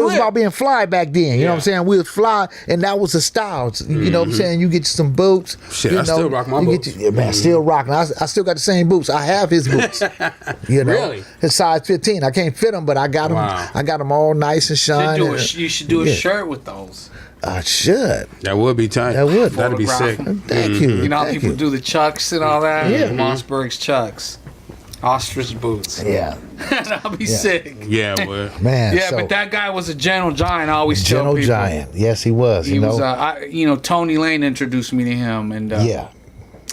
was about, being fly back then. You know what I'm saying? We was fly, and that was the style. You know what I'm saying? You get you some boots. Shit, I still rock my boots. Still rocking. I still got the same boots. I have his boots. Really? His size 15. I can't fit them, but I got them. I got them all nice and shiny. You should do a shirt with those. I should. That would be tight. That would. That'd be sick. Thank you. You know how people do the chucks and all that? Yeah. Mossberg's chucks. Ostrich boots. Yeah. That'll be sick. Yeah, well. Man. Yeah, but that guy was a gentle giant. I always tell gentle people. giant. Yes, he was. He was. Tony Lane introduced me to him, and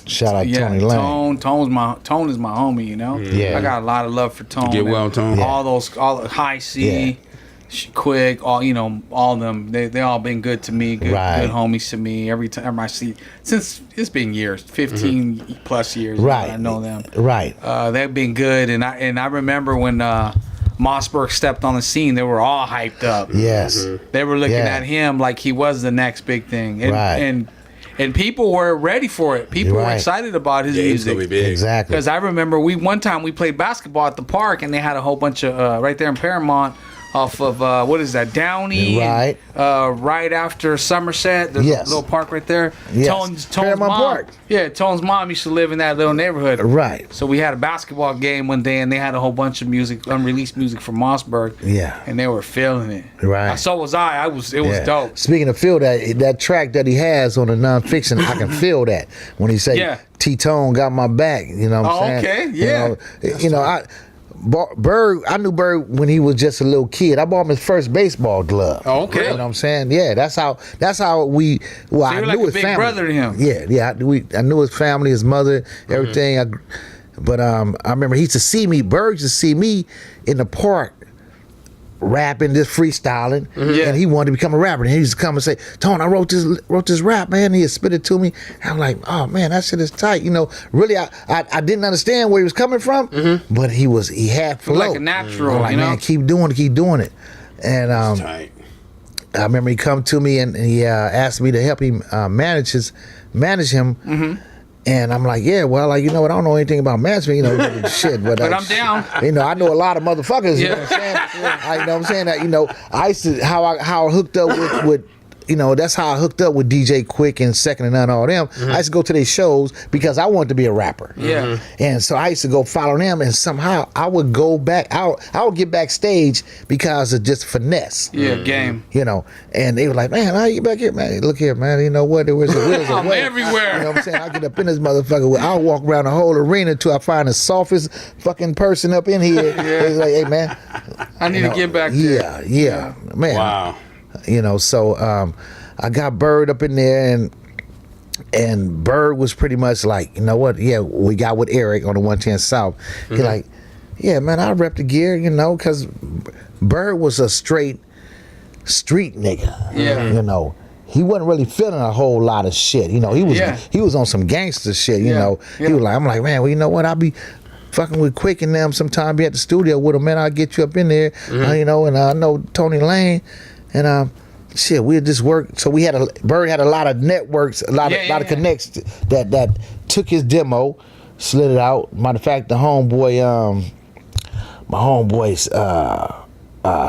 shout out Tony Lane. Tone is my homie. Yeah. I got a lot of love for Tone. Get well, Tone. All the High C, Quick, all of them. They all been good to me. Good homies to me. Every time I see, since it's been years, 15 plus years. Right. I know them. Right. They've been good, and I remember when Mossberg stepped on the scene, they were all hyped up. Yes. They were looking at him like he was the next big thing. And people were ready for it. People were excited about his music. Be big. Exactly. Because I remember one time we played basketball at the park, and they had a whole bunch of right there in Paramount. Off of what is that, Downey? Right. Right after Somerset, there's a little park right there. Yes. Tone's Paramount mom. Park. Yeah, Tone's mom used to live in that little neighborhood. Right. So we had a basketball game one day, and they had a whole bunch of music, unreleased music from Mossberg. Yeah. And they were feeling it. Right. So was I. It was dope. Speaking of feel that track that he has on the nonfiction, I can feel that when he say T-Tone got my back. You know what I'm saying? Okay. Yeah. I knew Bird when he was just a little kid. I bought him his first baseball glove. Oh, okay. You know what I'm saying? Yeah, that's how we. Well, so I knew like his a big family. brother to him. Yeah. I knew his family, his mother, everything. But I remember he used to see me. Bird used to see me in the park rapping, just freestyling, and he wanted to become a rapper. And he used to come and say, "Tone, I wrote this rap, man." And he'd spit it to me. And I'm like, "Oh man, that shit is tight." Really, I didn't understand where he was coming from, but he had flow. Like a natural, I'm like, man, keep doing it. And tight. I remember he come to me and he asked me to help him manage him. Mm-hmm. And I'm like, yeah, well, like, you know what? I don't know anything about management, you know, shit. But I'm down. You know, I know a lot of motherfuckers. You Yeah. know what I'm saying? You know what I'm saying? That, you know, I used to how I hooked up with you know, that's how I hooked up with DJ Quick and Second and None, all them. I used to go to their shows because I wanted to be a rapper. Yeah. And so I used to go follow them, and somehow I would go back out. I would get backstage because of just finesse. Yeah, game. You know, and they were like, man, how you back here, man? Look here, man. You know what? There was a wheels I'm away. everywhere. You know what I'm saying? I get up in this motherfucker. I'll walk around the whole arena until I find the softest fucking person up in here. It's like, hey, man. I need to get back there. Yeah, man. Wow. You know, so I got Bird up in there, and Bird was pretty much like, you know what? Yeah, we got with Eric on the 110 South. He like, yeah, man, I rep the gear, you know, because Bird was a straight street nigga. Yeah. You know, he wasn't really feeling a whole lot of shit. You know, he was on some gangster shit. You know, he was like, I'm like, man, well, you know what? I'll be fucking with Quick and them sometime. Be at the studio with them, man. I'll get you up in there. You know, and I know Tony Lane, and shit, we just work. So Bird had a lot of networks, a lot of connects that took his demo, slid it out. Matter of fact, the homeboy, my homeboys,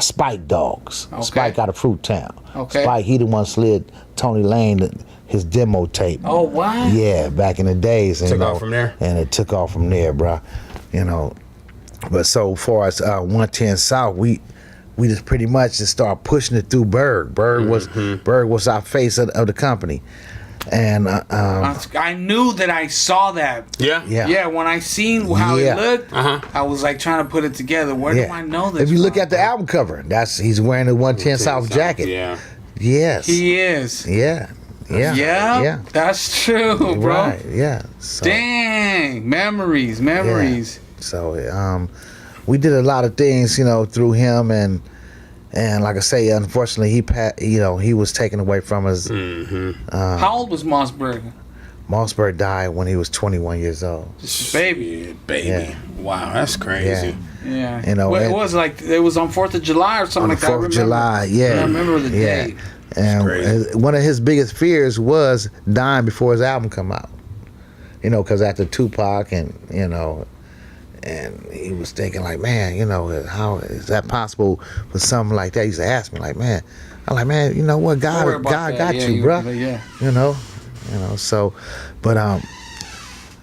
Spike Dogs. Okay. Spike out of Fruit Town. Okay. Spike, he the one slid Tony Lane his demo tape. Oh, wow. Yeah, back in the days. And, Took off from there? And it took off from there, bro. You know, but so far as 110 South, we just pretty much just started pushing it through Berg. Berg was our face of the company, and I knew that I saw that. yeah. When I seen how Yeah. it looked, I was like trying to put it together. Where do I know this? If you look from? at the album cover, he's wearing the 110 South jacket. Yeah. Yes. He is. Yeah. Yeah. That's true, bro. Right. Yeah. So, Dang, memories. yeah. So we did a lot of things, you know, through him, and like I say, unfortunately, he was taken away from us. How old was Mossberg? Mossberg died when he was 21 years old. Just a baby. Yeah, baby. Yeah. Wow, that's crazy. Yeah. You know, Well, it was like it was on 4th of July or something On like the that. 4th of July, yeah. I remember the date. And crazy. one of his biggest fears was dying before his album come out. You know, because after Tupac and he was thinking like, man, you know, how is that possible for something like that? He used to ask me like, man, I'm like, man, you know what, God got you, bro. Yeah. You know, so, but I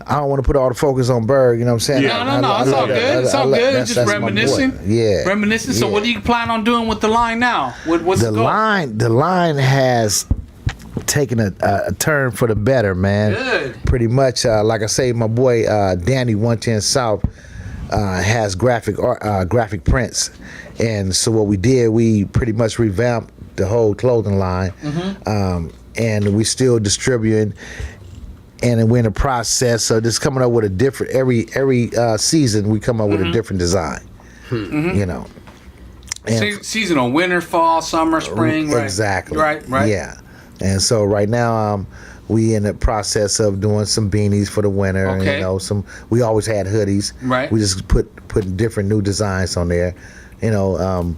don't want to put all the focus on Berg, you know what I'm saying? No, it's all good. It's all good. It's just reminiscing. Yeah. Reminiscing. So Yeah. what do you plan on doing with the line now? What's The the goal? line has taken a turn for the better, man. Good. Pretty much, like I say, my boy Danny 110 South has graphic prints, and so what we did, we pretty much revamped the whole clothing line, and we still distributing. And we're in the process of just coming up with a different every season. We come up with a different design, you know. And Seasonal: winter, fall, summer, spring. Right. exactly. Right. Yeah. And so right now, we in the process of doing some beanies for the winter. Okay. And, you know, we always had hoodies. Right. We just put different new designs on there. You know,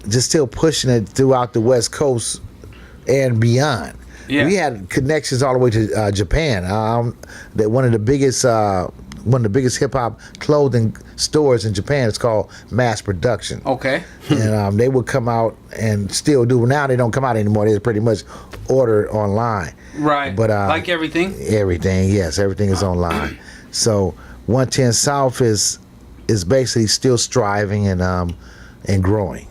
just still pushing it throughout the West Coast and beyond. Yeah. We had connections all the way to Japan. That one of the biggest hip hop clothing stores in Japan is called Mass Production. Okay. And they would come out and still do. Now they don't come out anymore. They pretty much order online. Right. But like everything. Everything is online. So 110 South is basically still striving and growing.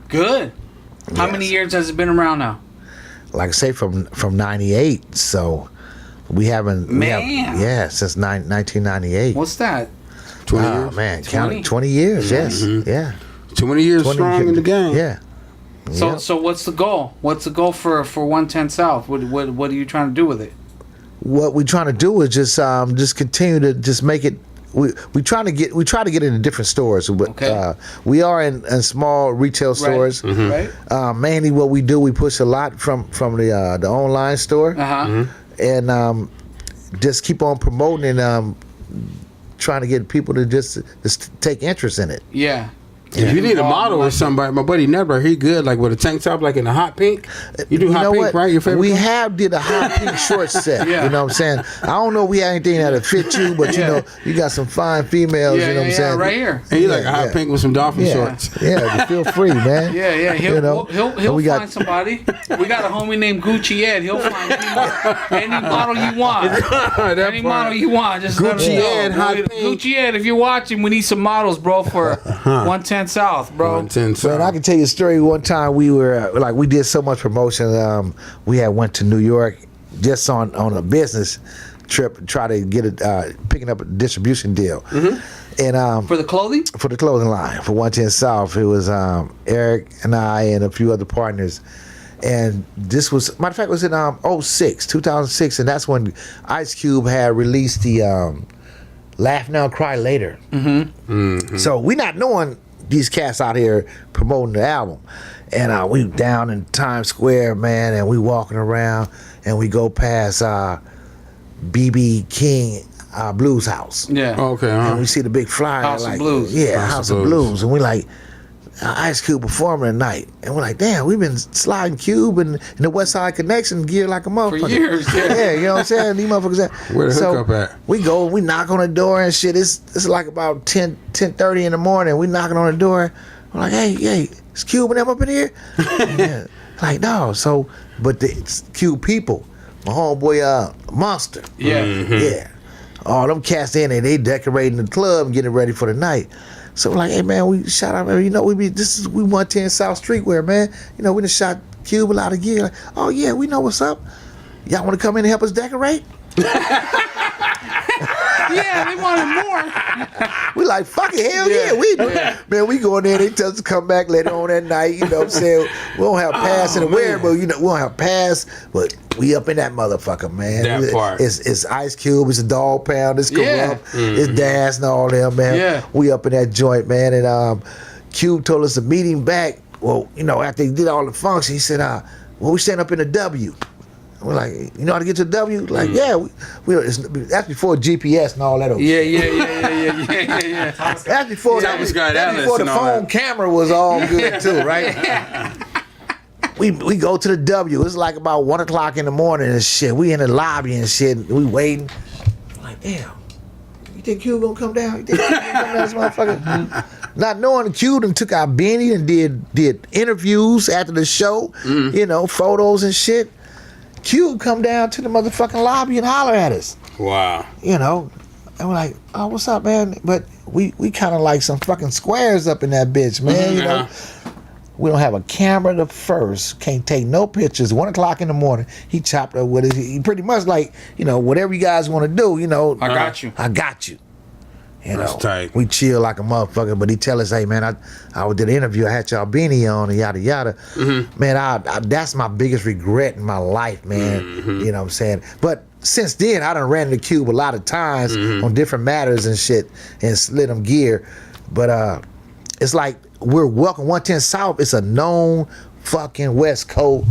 Good. How Yes. many years has it been around now? Like I say, from 98. So we haven't. Since 1998. What's that? 20 years? Man, 20? counting 20 years. Yes. Yeah. 20 years strong in the game. Yeah. So what's the goal? What's the goal for 110 South? What are you trying to do with it? What we're trying to do is just continue to just make it. We try to get into different stores, but Okay. we are in small retail stores. Right. Mainly, what we do, we push a lot from the online store, and just keep on promoting and trying to get people to just take interest in it. Yeah. If you need a model or somebody, my buddy Never, he good, like with a tank top, like in a hot pink. You do hot pink, right? Your favorite We color? did a hot pink short set. You know what I'm saying? I don't know if we had anything that'll fit you, but you know, you got some fine females. You know what I'm saying? Right here. And you like a hot pink with some dolphin shorts. Yeah, feel free, man. Yeah. He'll we find somebody. We got a homie named Gucci Ed. He'll find any model you want. Any model you want. Just Gucci Ed, hot pink. Gucci Ed, if you're watching, we need some models, bro, for 110 South, bro. 110 South. Man, I can tell you a story. One time we were we did so much promotion. We had went to New York just on a business trip, to try to get it picking up a distribution deal. And For the clothing? for the clothing line for 110 South, it was Eric and I and a few other partners. And this was, matter of fact, it was in 2006, and that's when Ice Cube had released the Laugh Now, Cry Later. So we not knowing these cats out here promoting the album. And we down in Times Square, man, and we walking around, and we go past B.B. King Blues House. Yeah. Okay, And we see the big flyer. House of like, Blues. Yeah, House of Blues. And we like, Ice Cube performing tonight. And we're like, damn, we've been sliding Cube and the West Side Connection gear like a motherfucker. For years, Yeah, you know what I'm saying? These motherfuckers. Where the hookup at? We go, we knock on the door and shit. It's like about 10:30 in the morning. We knocking on the door. We're like, hey, is Cube and them up in here? Yeah. Like, no. So, but it's Cube people. My homeboy, Monster. Yeah. Yeah. All them cats in there, they decorating the club and getting ready for the night. So we're like, hey man, we shot out, you know, we 110 South Streetwear, man. You know, we done shot Cube a lot of gear. Like, oh yeah, we know what's up. Y'all want to come in and help us decorate? Yeah, they wanted more. We like, fuck it, hell yeah. Man, we go in there, they tell us to come back later on that night, you know what I'm saying? We don't have pass in the wear, but you know, we don't have pass, but we up in that motherfucker, man. That part. It's Ice Cube, it's a Dog Pound, it's Corrupt, Yeah. it's Daz and all them, man. Yeah. We up in that joint, man, and Cube told us to meet him back. Well, you know, after he did all the function, he said, well, we stand up in the W. We're like, you know how to get to the W? Like, yeah, that's before GPS and all that. Yeah. That's before Thomas got that's before the Atlas and all phone that. camera was all good too, right? We go to the W. It's like about 1 o'clock in the morning and shit. We in the lobby and shit. We waiting. I'm like, damn. You think Q gonna come down? You think Q gonna come down, this motherfucker? Not knowing Q done took our beanie and did interviews after the show. You know, photos and shit. Q come down to the motherfucking lobby and holler at us. Wow. You know, and we're like, oh, what's up, man? But we kind of like some fucking squares up in that bitch, man. You know, we don't have a camera to first, can't take no pictures. 1 o'clock in the morning, he chopped up with us. He pretty much like, you know, whatever you guys want to do, you know. I got you. I got you. You That's know, tight. we chill like a motherfucker, but he tell us, hey man, I did an interview, I had y'all beanie on and yada yada. Man, I that's my biggest regret in my life, man. You know what I'm saying? But since then, I done ran the Cube a lot of times on different matters and shit and slid them gear. But it's like we're welcome 110 South. It's a known fucking West Coast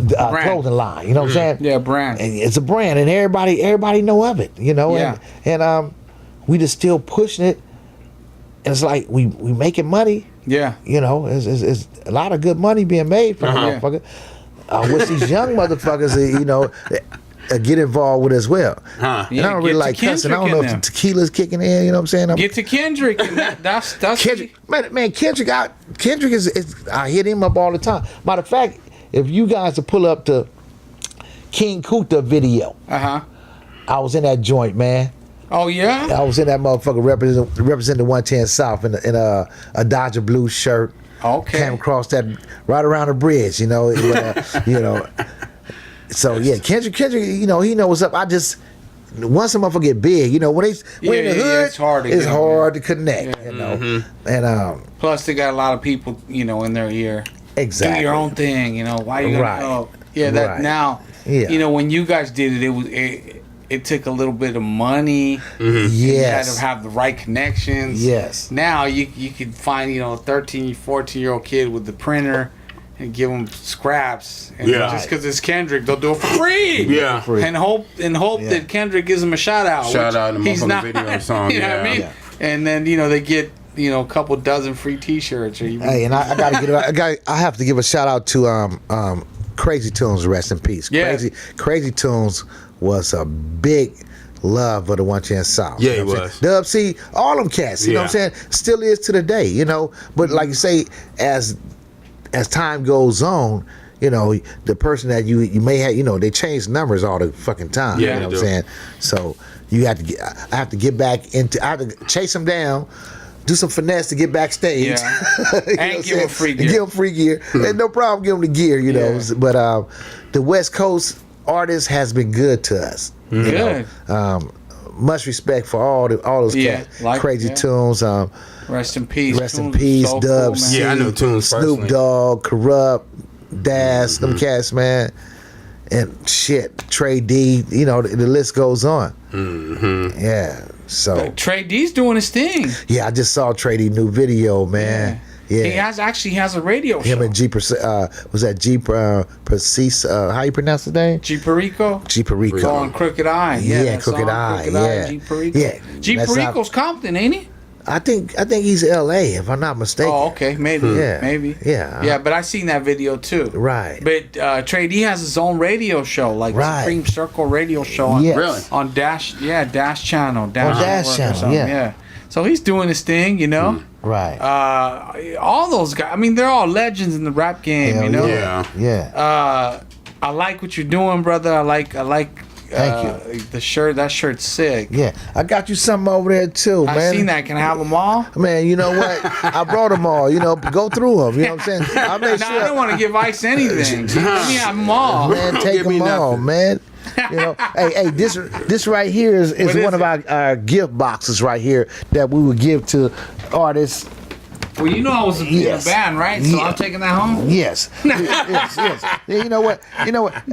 clothing line. You know what I'm saying? Yeah, brand. And it's a brand, and everybody know of it. You know, Yeah. and we just still pushing it. And it's like we making money. Yeah. You know, it's a lot of good money being made from the motherfucker. Which these young motherfuckers, you know, get involved with as well. And I don't really like cussing. I don't know if the tequila's kicking in. You know what I'm saying? Get to Kendrick. And that's Kendrick. Man, Kendrick is. I hit him up all the time. Matter of fact, if you guys to pull up the King Kuta video, I was in that joint, man. Oh yeah. I was in that motherfucker representing 110 South in a Dodger blue shirt. Okay. Came across that right around the bridge, you know. You know. So yeah, Kendrick, you know, he knows what's up. I just once a motherfucker get big, you know, when in the hood, it's hard to connect, you know. And plus they got a lot of people, you know, in their ear. Exactly. Do your own thing, you know. Why you gonna go? Yeah, that Right. now. Yeah. You know, when you guys did it took a little bit of money. Yes. You had to have the right connections. Yes. Now you could find, you know, a 13, 14-year-old kid with the printer and give them scraps. And just because it's Kendrick, they'll do it for free. Yeah. And hope that Kendrick gives him a shout out. Shout out in the he's not. video song. You know what I mean? And then, you know, they get a couple dozen free T-shirts. Hey, and I have to give a shout out to Crazy Tunes, rest in peace. Yeah. Crazy Tunes was a big love of the One Chance South. Yeah, you know he what I'm was. saying? Dub C, all them cats, you know what I'm saying? Still is to the day, you know. But like you say, as time goes on, you know, the person that you may have, you know, they change numbers all the fucking time. Yeah, you know they what I'm do. saying? So I have to get back into, I have to chase them down, do some finesse to get backstage. Yeah. You know And what give I'm them saying? free And gear. give them free gear. There's no problem giving them the gear, you know. Yeah. But the West Coast artist has been good to us. You Good. know? Much respect for all those Yeah, cats. like- Crazy yeah. Tunes. Rest in peace. Rest in Tunes was peace, so Dub cool, C, man. Yeah, I know Tunes Snoop personally. Dogg, Corrupt, Das, them cats, man. And shit, Trey D, you know, the list goes on. Yeah. So Trey D's doing his thing. yeah, I just saw Trey D new video, man. Yeah. He has a radio Him show. and G was that G Precis, how you pronounce his name? G Perico. G Perico. On Crooked Eye. Yeah, Yeah, that Crooked song, Eye, Crooked yeah. G Perico. Yeah, G that's not- Perico's Compton, ain't he? I think he's L.A. if I'm not mistaken. Oh, okay, maybe. Yeah. Maybe. Yeah. Yeah, but I seen that video too. Right. But Trey D has his own radio show, like Right. Supreme Circle radio show on, Yes. Really? on Dash Channel. Dash Network or Channel, something, yeah. So he's doing his thing, you know. Right. All those guys. I mean, they're all legends in the rap game, Hell you know. Yeah. Yeah. I like what you're doing, brother. I like. Thank the shirt. That shirt's sick. Yeah. I got you something over there too, man. I seen that. Can I have them all? Man, you know what? I brought them all. You know, go through them. You know what I'm saying? I made No, sure. I don't want to give Ice anything. Let me have them all. Man, take Give me them all, nothing. man. You know, hey, this right here is What is one of our gift boxes right here that we would give to artists. Well, you know I was in Yes. a band, right? So Yeah. I'm taking that home. Yes, yes. Yeah, you know what?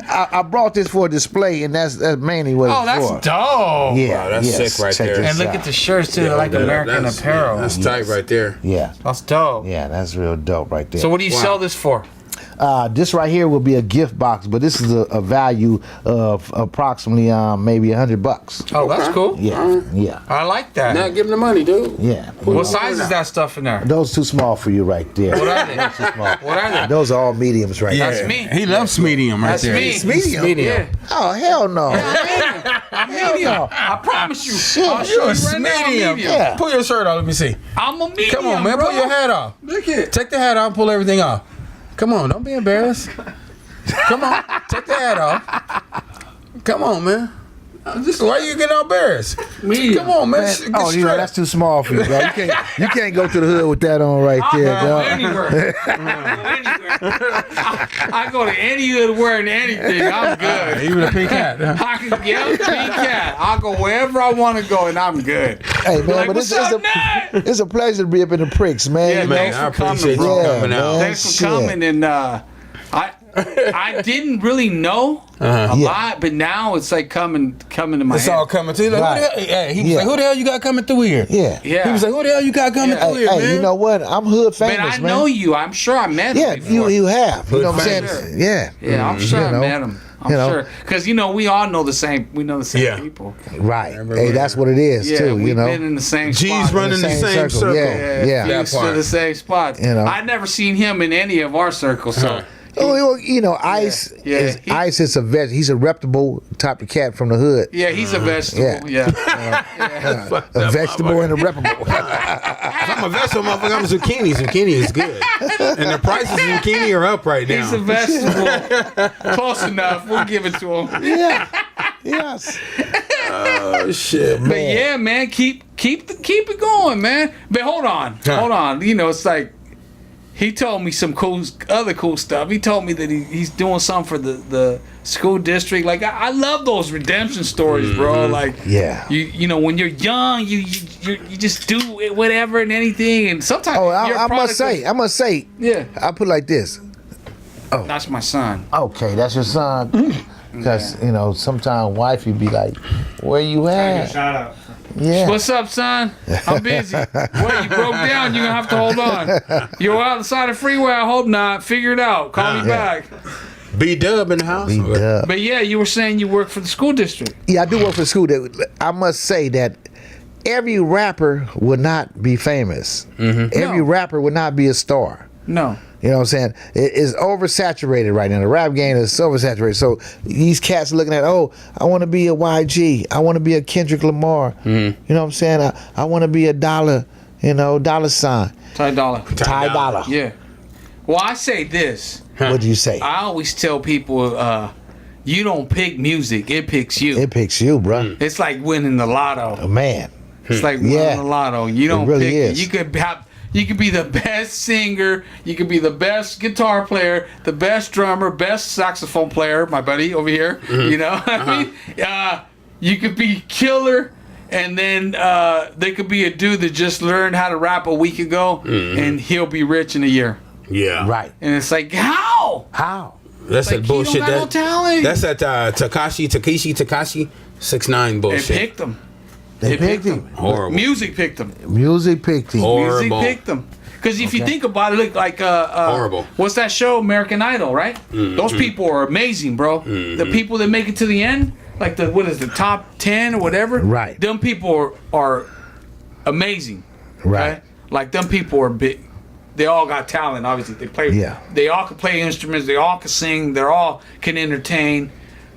I brought this for a display, and that's mainly what Oh, it's that's for. dope. Yeah, Wow, that's yes, sick right check there. this And look out. at the shirts too. They're like American That's- Apparel. That's tight right there. Yeah, That's dope. yeah, that's real dope right there. So what do you sell this for? This right here will be a gift box, but this is a value of approximately maybe $100. Oh, that's cool. Yeah, yeah, I like that. Not give him the money, dude. yeah. What size is that stuff in there? Those too small for you right there. What are they? Too small. What are they? Those are all mediums right That's there. me. He loves medium right That's there. me. Medium? Yeah. Oh hell no! I'm medium. no. I promise you. Shit. I'll show you right now. I'm medium. Yeah. Pull your shirt off. Let me see. I'm a medium. Come on, man. bro. Pull your hat off. Look at. Take the hat off. Pull everything off. Come on. Don't be embarrassed. Come on. Take the hat off. Come on, man. Why you getting all embarrassed? Medium. Come on, man. Man, Get oh, you know, straight. that's too small for you, bro. You can't go to the hood with that on right there, I'll go dog. anywhere. I go to any hood wearing anything. I'm good. Even a pink hat. Huh? I can get a pink cat. I'll go wherever I want to go, and I'm good. Hey man, Like, but what's up, Nat? it's a pleasure to be up in the pricks, man. Yeah, you know? Man, thanks I for coming, appreciate bro. you Yeah, coming out. man. Thanks for Shit. coming, and I didn't really know a Yeah. lot, but now it's like coming to my It's head. all coming to you. Like, Right. who the hell? Hey, he was Yeah. like, who the hell you got coming through here? Yeah. Yeah. He was like, who the hell you got coming Yeah. through here, Hey, man? you know what? I'm hood famous, But I man. know you. I'm sure I met him Yeah, before. you have. You know what I'm saying? famous. Yeah. Yeah, I'm sure You I know. met him. I'm You know. sure because we all know the same. We know the same Yeah. people. Right. Hey, that's what it is Yeah, too. we've You know. been in the same. G's spot. running the same circle. Yeah. Yeah, That to part. the same spots. You know. I never seen him in any of our circles. So Oh, well, you know, Ice. Yeah. Is, He- Ice is he's a reputable type of cat from the hood. yeah, he's a vegetable. Yeah. A vegetable and a reputable. If I'm a vegetable motherfucker, I'm a zucchini. Zucchini is good. And the prices of zucchini are up right now. He's a vegetable. Close enough. We'll give it to him. Yeah. Yes. Oh, shit, But yeah, man, keep it going, man. But hold on. You know, it's like he told me some other cool stuff. He told me that he's doing something for the school district. Like I love those redemption stories, bro. Like Yeah. you know when you're young, you just do whatever and anything, and sometimes Oh, you're a I product must say, yeah, I put it like this. that's my son. Okay, that's your son. Because, you know, sometimes wifey be like, where you at? Shout out. Yeah. What's up, son? I'm busy. Well, you broke down. You're going to have to hold on. You're outside the freeway. I hope not. Figure it out. Call me back. B-Dub in the house. B-Dub. But yeah, you were saying you work for the school district. Yeah, I do work for school. I must say that every rapper would not be famous. Every rapper would not be a star. No. You know what I'm saying? It's oversaturated right now. The rap game is oversaturated. So these cats are looking at, oh, I want to be a YG. I want to be a Kendrick Lamar. You know what I'm saying? I want to be a dollar, dollar sign. Ty Dolla. Ty Dolla. Yeah. Well, I say this. What do you say? I always tell people, you don't pick music. It picks you. It picks you, bro. It's like winning the lotto. Man. It's like winning the lotto. You don't really pick is. You could be the best singer. You could be the best guitar player, the best drummer, best saxophone player. My buddy over here. You know what I mean? You could be killer, and then there could be a dude that just learned how to rap a week ago, and he'll be rich in a year. Yeah. Right. And it's like, how? That's Like, that bullshit. he don't got no talent. That's that Takashi 6ix9ine bullshit. They picked him. They picked him. Horrible. Music picked him. Music picked him. Horrible. Music picked them. Because if you think about it, look like Horrible. What's that show, American Idol, right? Those people are amazing, bro. The people that make it to the end, like the top 10 or whatever. Right. Them people are amazing. Right. Like them people are big. They all got talent. Obviously, they play. Yeah. They all can play instruments. They all can sing. They all can entertain.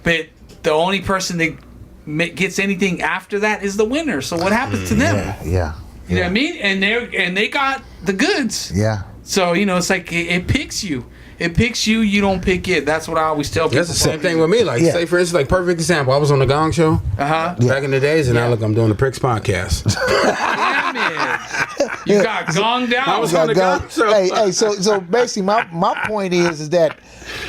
But the only person that gets anything after that is the winner. So what happens to them? Yeah. You know what I mean? And they got the goods. Yeah. So it's like it picks you. It picks you. You don't pick it. That's what I always tell people. That's the same thing with me. Like, say for instance, like perfect example. I was on the Gong Show back in the days, and now look, I'm doing the Pricks podcast. Damn it! You got gonged out. I was on the Gong Show. Hey, so basically, my point is that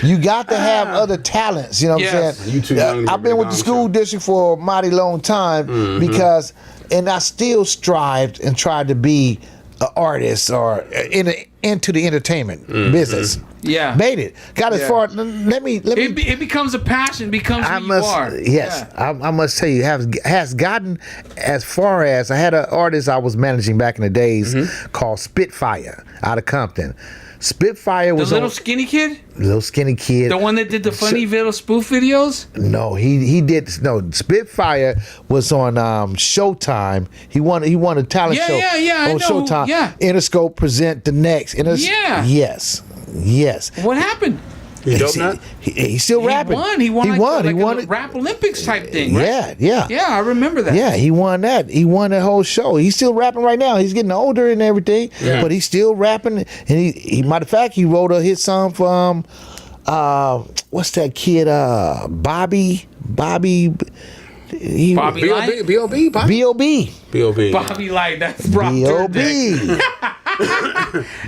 you got to have other talents. You know what I'm saying? You too young to I've be been the with the Gong school Show. district for a mighty long time because, and I still strived and tried to be an artist or into the entertainment business. Yeah. Made it. Got as far. Let me. It becomes a passion. It becomes who you are. Yes, Yeah. I must tell you, has gotten as far as I had an artist I was managing back in the days called Spitfire out of Compton. Spitfire The was little skinny kid, little skinny kid. the one that did the funny little spoof videos. No, he did no. Spitfire was on Showtime. He won a talent show I on know. Showtime. Yeah. Interscope present the next. Yeah. Yes. What happened? You dope nut? He's still rapping. He won. He won a a rap Olympics type thing. Right? Yeah. Yeah, I remember that. Yeah, he won that. He won that whole show. He's still rapping right now. He's getting older and everything, but he's still rapping. And he matter of fact, he wrote a hit song for what's that kid? Bobby. Bobby Light. B.O.B. B.O.B. Bobby Light. That's Brock B.O.B. Turdick.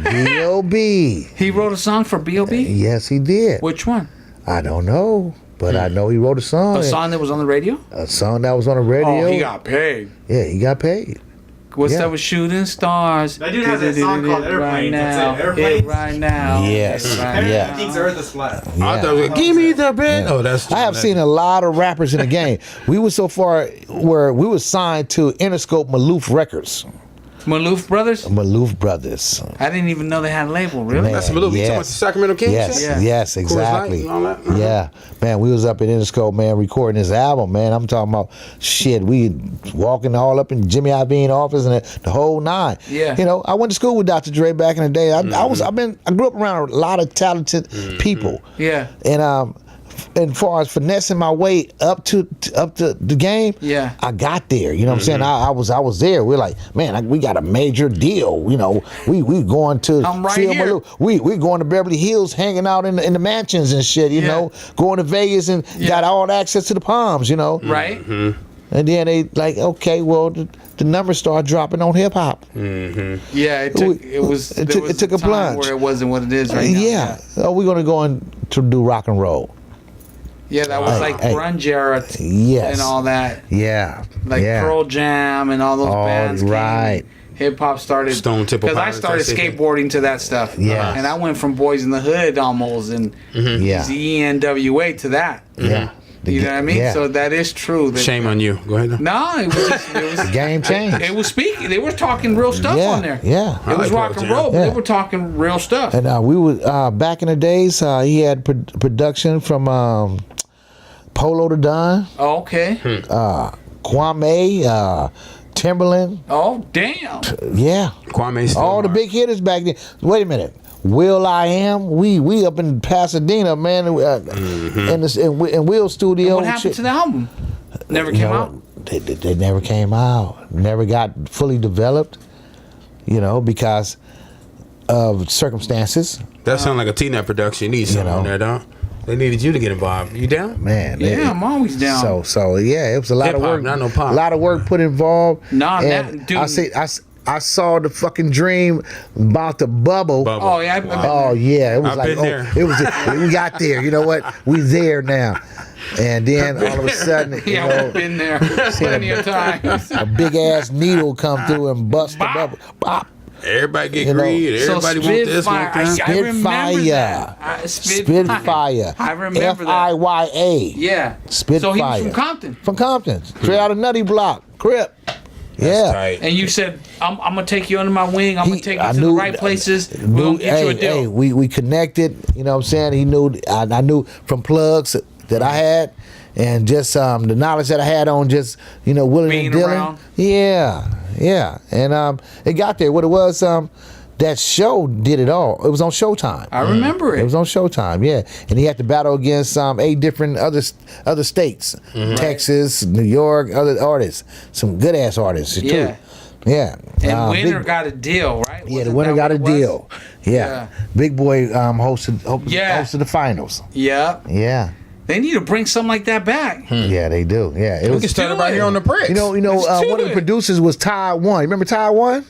B.O.B. He wrote a song for B.O.B. Yes, he did. Which one? I don't know, but I know he wrote a song. A song that was on the radio? A song that was on the radio. Oh, he got paid. Yeah, he got paid. What's that with Shooting Stars? That dude has that song called Airplanes. That's it. Airplanes. Right now. Yes. Right Yeah. now. Thinks Earth is flat. I thought it was, give me the bed. Oh, that's. I have seen a lot of rappers in the game. We were so far where we were signed to Interscope Maloof Records. Maloof Brothers? Maloof Brothers. I didn't even know they had a label, really? Man. That's a little bit. You talking about the Sacramento Kings? Yes, shit? Yeah. yes, Light exactly. and all that? Yeah, man, we was up at Interscope, man, recording this album, man. I'm talking about shit. We walking all up in Jimmy Iovine office and the whole nine. Yeah. You know, I went to school with Dr. Dre back in the day. I grew up around a lot of talented people. Yeah. And far as finessing my way up to the game, Yeah. I got there. You know what I'm saying? I was there. We're like, man, we got a major deal. You know, we going to I'm right film here. we going to Beverly Hills, hanging out in the mansions and shit. You know, going to Vegas and got all access to the Palms. You know, Right? and then they like, okay, well, the numbers start dropping on hip hop. Yeah, it took a a time plunge. where it wasn't what it is right now. Yeah. Oh, we're gonna go in to do rock and roll. Yeah, that was like grunge era Yes. and all that. Yeah. Like yeah. Pearl Jam and all those bands. Right. Hip hop started. Stone Temple Because I Pilots, started that's it. skateboarding to that stuff. Yes. And I went from Boys in the Hood almost and Yeah. ENWA to that. Yeah. You know what I mean? Yeah. So that is true. That, Shame on you. Go ahead. No, it was just, Game changed. it was speaking. They were talking real stuff Yeah, on there. yeah. It was I like rock Pearl and Jam. roll, but Yeah. they were talking real stuff. And we were back in the days. He had production from Polo the Don, Oh, okay. Kwame, Timberland. Oh, damn. Yeah. Kwame still All the big hitters back then. Wait a minute. Will I Am? We up in Pasadena, man, in Will Studio. What happened to the album? Never came out? They never came out. Never got fully developed, because of circumstances. That sounds like a T-Net production. You need something on there, don't? They needed you to get involved. You down? Man. Yeah, I'm always down. So yeah, it was a lot Hip-hop, of work. not no pop. A lot of work put involved. Nah, and dude. I saw the fucking dream about the bubble. Oh yeah, I've been Oh yeah, it was I've like been there. it was. We got there. You know what? We there now. And then all of a sudden, yeah, we've been there plenty of times. a big ass needle come through and bust the bubble. Bop. Everybody get greed. Everybody want this, want that. Spitfire. Spitfire. I remember that. FIYA. Yeah. Spitfire. So he was from Compton. From Compton. Straight out of Nutty Block. Crip. That's tight. And you said, I'm going to take you under my wing. I'm going to take you to the right places. We're going to get you a deal. Hey, we connected. You know what I'm saying? He knew. I knew from plugs that I had. And just the knowledge that I had on just, willing being and dealing. around. Yeah. And it got there. What it was, that show did it all. It was on Showtime. I remember it. It was on Showtime, yeah. And he had to battle against 8 different other states. Texas, New York, other artists. Some good-ass artists, too. Yeah. And winner got a deal, right? Yeah, the winner got a deal. Yeah. Big Boy hosted the finals. Yeah. Yeah. They need to bring something like that back. Yeah, they do. Yeah, We can start it right here on the bricks. one of the producers was Ty One. Remember Ty One?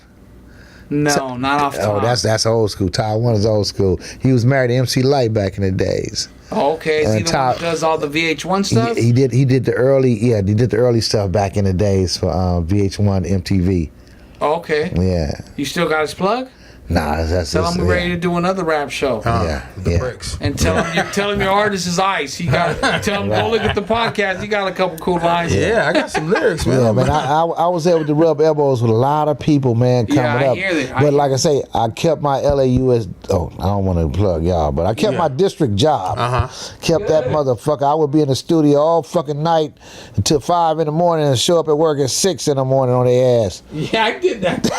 No, not off the top. That's old school. Ty One is old school. He was married to MC Light back in the days. Oh, okay. Is he the one who does all the VH1 stuff? He did the early stuff back in the days for VH1 MTV. Oh, okay. Yeah. You still got his plug? Nah, that's Tell him we're ready to do another rap show. The bricks. And tell him your artist is Ice. Tell him go look at the podcast. He got a couple cool lines. Yeah, I got some lyrics, man. Yeah, man. I was able to rub elbows with a lot of people, man, coming I up. hear that. But like I say, I kept my LAUS. Oh, I don't want to plug y'all, but I kept my district job. Kept that motherfucker. I would be in the studio all fucking night until 5 in the morning and show up at work at 6 in the morning on their ass. Yeah, I did that too.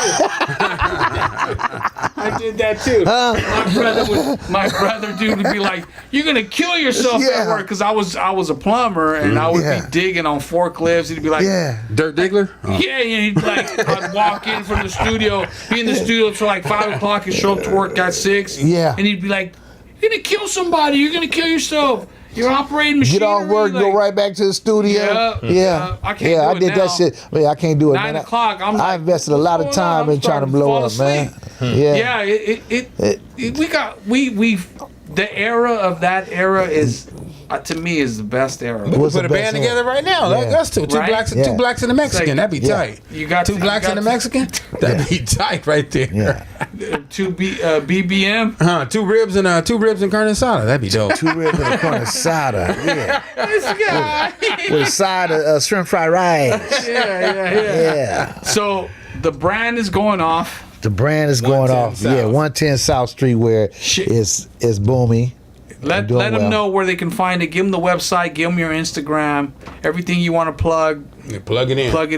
I did that too. My brother dude would be like, "You're gonna kill yourself at work," because I was a plumber and I would be digging on forklifts. He'd be like, Dirt Diggler? Yeah, he'd I'd walk in from the studio, be in the studio till like 5 o'clock and show up to work at 6. Yeah. And he'd be like, "You're gonna kill somebody. You're gonna kill yourself. You're operating machinery." Get off work, go right back to the studio. Yeah. I can't do it I did now. that shit. Yeah, I can't do it, 9 man. o'clock. I invested a lot of time in trying to blow up, man. Yeah, the era of that era is, to me, is the best era. We put a band together right now. Like us two. Two Right? blacks and a Mexican. That'd be tight. You got two blacks and a Mexican? That'd be tight right there. Yeah. Two BBM. Two ribs and carne asada. That'd be dope. 2 ribs and a carne asada. Yeah. This guy. With a side of shrimp fried rice. Yeah. So the brand is going off. The brand is going off. South. Yeah, 110 South Street where is booming. Let them know where they can find it. Give them the website. Give them your Instagram. Everything you want to plug. Yeah, plug it in. Plug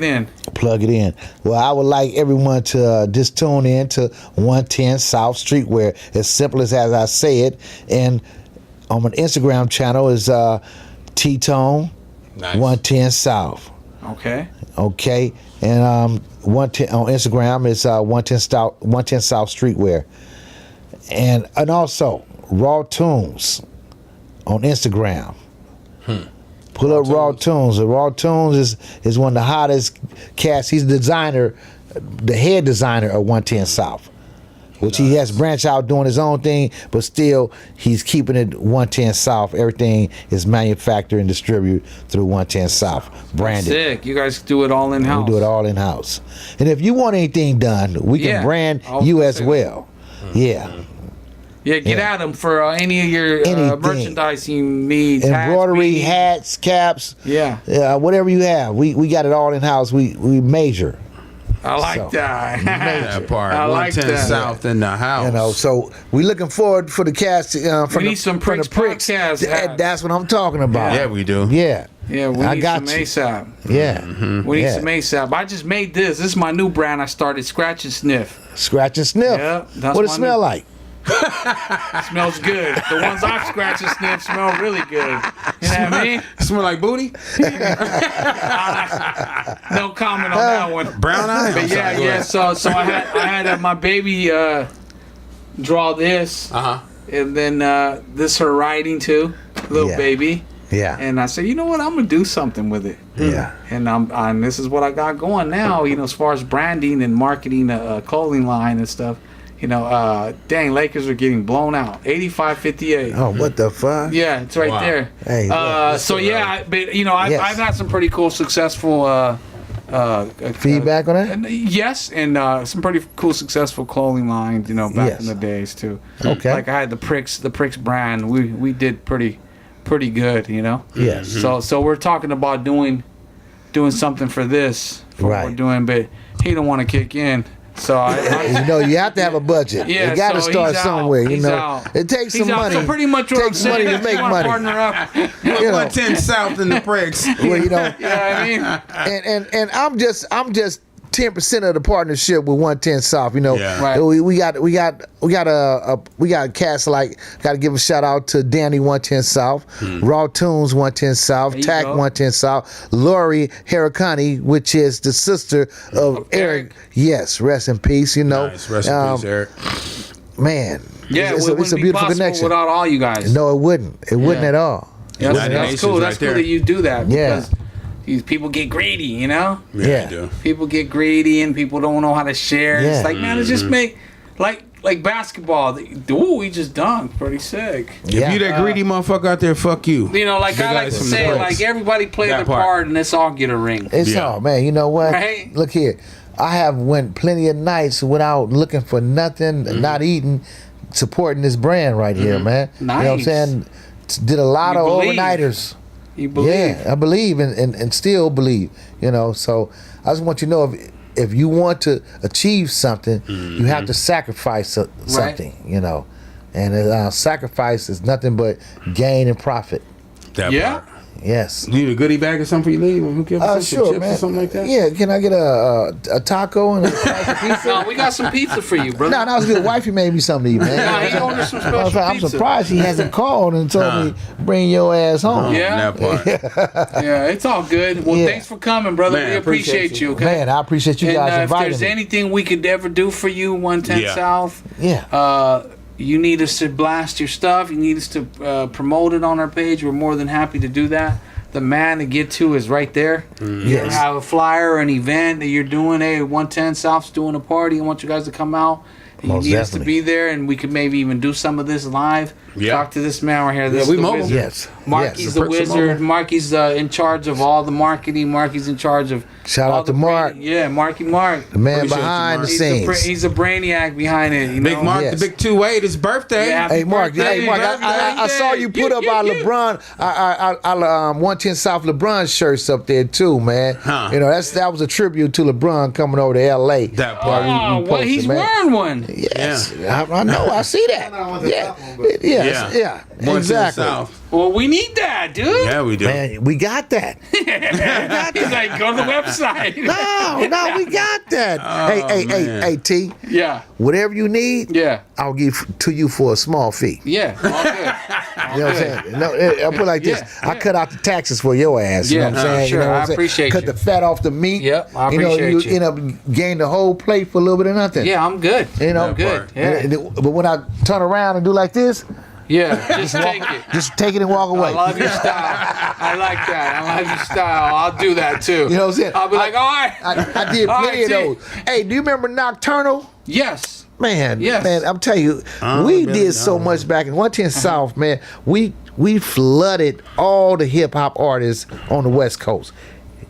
it in. Well, I would like everyone to just tune in to 110 South Street, where as simple as I say it, and on my Instagram channel is T-Tone 110 South. Okay. And 110 on Instagram is 110 South Streetwear. And also Raw Tunes on Instagram. Pull up Raw Tunes. Raw Tunes is one of the hottest cats. He's the designer, the head designer of 110 South, which he has branched out doing his own thing, but still he's keeping it 110 South. Everything is manufactured and distributed through 110 South, branded. Sick. You guys do it all in-house. We do it all in-house. And if you want anything done, we can brand you as well. Yeah, get at them for any of your merchandise you need. Embroidery, hats, caps. Whatever you have. We got it all in-house. We measure. I like that. That part. I like 110 that. South in the house. So we looking forward for the cast. We need some Pricks podcast hats. That's what I'm talking about. Yeah, we do. Yeah. Yeah, we I need got some you. ASAP. Yeah. We need Yeah. some ASAP. I just made this. This is my new brand. I started Scratch and Sniff. Scratch and sniff. Yeah, that's what it my smell new- like? Smells good. The ones I scratch and sniff smell really good. You know what I mean? Smell like booty? No comment on that one. Brown eye? But yeah. So I had my baby draw this, and then this her writing too, little Yeah. baby. Yeah. And I said, you know what? I'm gonna do something with it. Yeah. And this is what I got going now. You know, as far as branding and marketing a clothing line and stuff. You know, dang, Lakers are getting blown out, 85-58. Oh, what the fuck? Yeah, it's right there. Hey, look, so yeah, but you know, I've had some pretty cool, successful feedback on that? and, yes, and some pretty cool, successful clothing lines. You know, back in the days too. Okay. Like I had the Pricks brand. We did pretty good. You know. Yes. So we're talking about doing something for this. For what we're Right. doing, but he don't want to kick in. So I You know, you have to have a budget. Yeah, you got to so start he's out. somewhere. You He's know, out. it takes he's some out. money. So pretty much what takes I'm saying money is to make you wanna money. partner up. You know, 110 South in the Pricks. well, you know, Yeah, I mean, and I'm just 10% of the partnership with 110 South. You know, Yeah. Right. we got cats like, got to give a shout out to Danny 110 South, Raw Tunes 110 South, There you Tack go. 110 South, Lori Harricani, which is the sister of Eric. Yes, rest in peace. You know, Nice. Rest in peace, Eric. man. yeah, it's it a wouldn't be beautiful possible connection. without all you guys. No, it wouldn't. It wouldn't Yeah. at all. Yeah, United that's Nations cool. right That's cool there. that you do that. Yeah. Because these people get greedy, you know. Yeah. I do. People get greedy and people don't know how to share. Yeah. It's like, man, let's just make like basketball. Dude, we just dunked. Pretty sick. Yeah. If you that greedy motherfucker out there, fuck you. You know, like Big I like guys to from the say, Pricks. like everybody play That their part. part and let's all get a ring. It's Yeah. all, man. You know what? Right? Look here. I have went plenty of nights without looking for nothing, not eating, supporting this brand right here, man. You know what I'm Nice. saying? Did a lot You of believe. overnighters. You believe? Yeah, I believe and still believe. You know, so I just want you to know if you want to achieve something, you have to sacrifice something. You know, and sacrifice is nothing but gain and profit. That Yeah. part. Yes. You need a goodie bag or something for you leave? Hook you up with some Sure, chips man. or something like that? Yeah, can I get a taco and a slice of pizza? No, we got some pizza for you, brother. No, that was good. Wifey made me something to eat, man. Nah, he ordered some special I'm pizza. surprised he hasn't called and told me bring your ass home. Yeah. That part. Yeah, it's all good. Well, Yeah. thanks for coming, brother. Man, we appreciate you. Okay. Man, I appreciate you And guys if inviting there's me. anything we could ever do for you, 110 Yeah. South, Yeah. you need us to blast your stuff, you need us to promote it on our page, we're more than happy to do that. The man to get to is right there. You Yes. have a flyer or an event that you're doing. Hey, 110 South's doing a party. I want you guys to come out. And Most you need us to definitely. be there, and we could maybe even do some of this live. Yeah. Talk to this man right here. This Yeah, we is the mobile. wizard. Yes. Marky's Yes. the Perks are wizard. mobile. Marky's in charge of all the marketing. Marky's in charge of Shout all out to the Mark. branding. Yeah, Marky Mark. The man Appreciate you, behind Mark. the scenes. He's a brainiac behind it. You Big know? Mark, Yes. the big 2-8, his birthday. Yeah. Hey Mark, Happy hey Mark, birthday. I saw you put up our LeBron, our 110 South LeBron shirts up there too, man. Huh. You know that was a tribute to LeBron coming over to L.A. That part. Oh, well, posted, he's man. wearing one. Yes, I know, I see that. Yeah, One to the exactly. South. Well, we need that, dude. Yeah, we do. Man, we got that. He's like, go to the website. No, we got that. man. Hey, T. Yeah. Whatever you need, Yeah. I'll give to you for a small fee. Yeah. All good. You know what I'm saying? No, I put it like this. Yeah, I cut out the taxes for your ass. You Yeah, know what I'm saying? sure, You know what I I'm saying? appreciate Cut you. the fat off the meat. Yep, I you appreciate you. end up gaining the whole plate for a little bit of nothing. Yeah, I'm good. You know? I'm good. Yeah. But when I turn around and do like this, Yeah. Just take it. just take it and walk I away. love your style. I like that. I like your style. I'll do that too. You know what I'm saying? I'll be like, all right. I did All plenty right, of those. Hey, do you remember Nocturnal? Yes. Man, Yes. man, I'm telling you, we did so much back in 110 South, man. We flooded all the hip hop artists on the West Coast.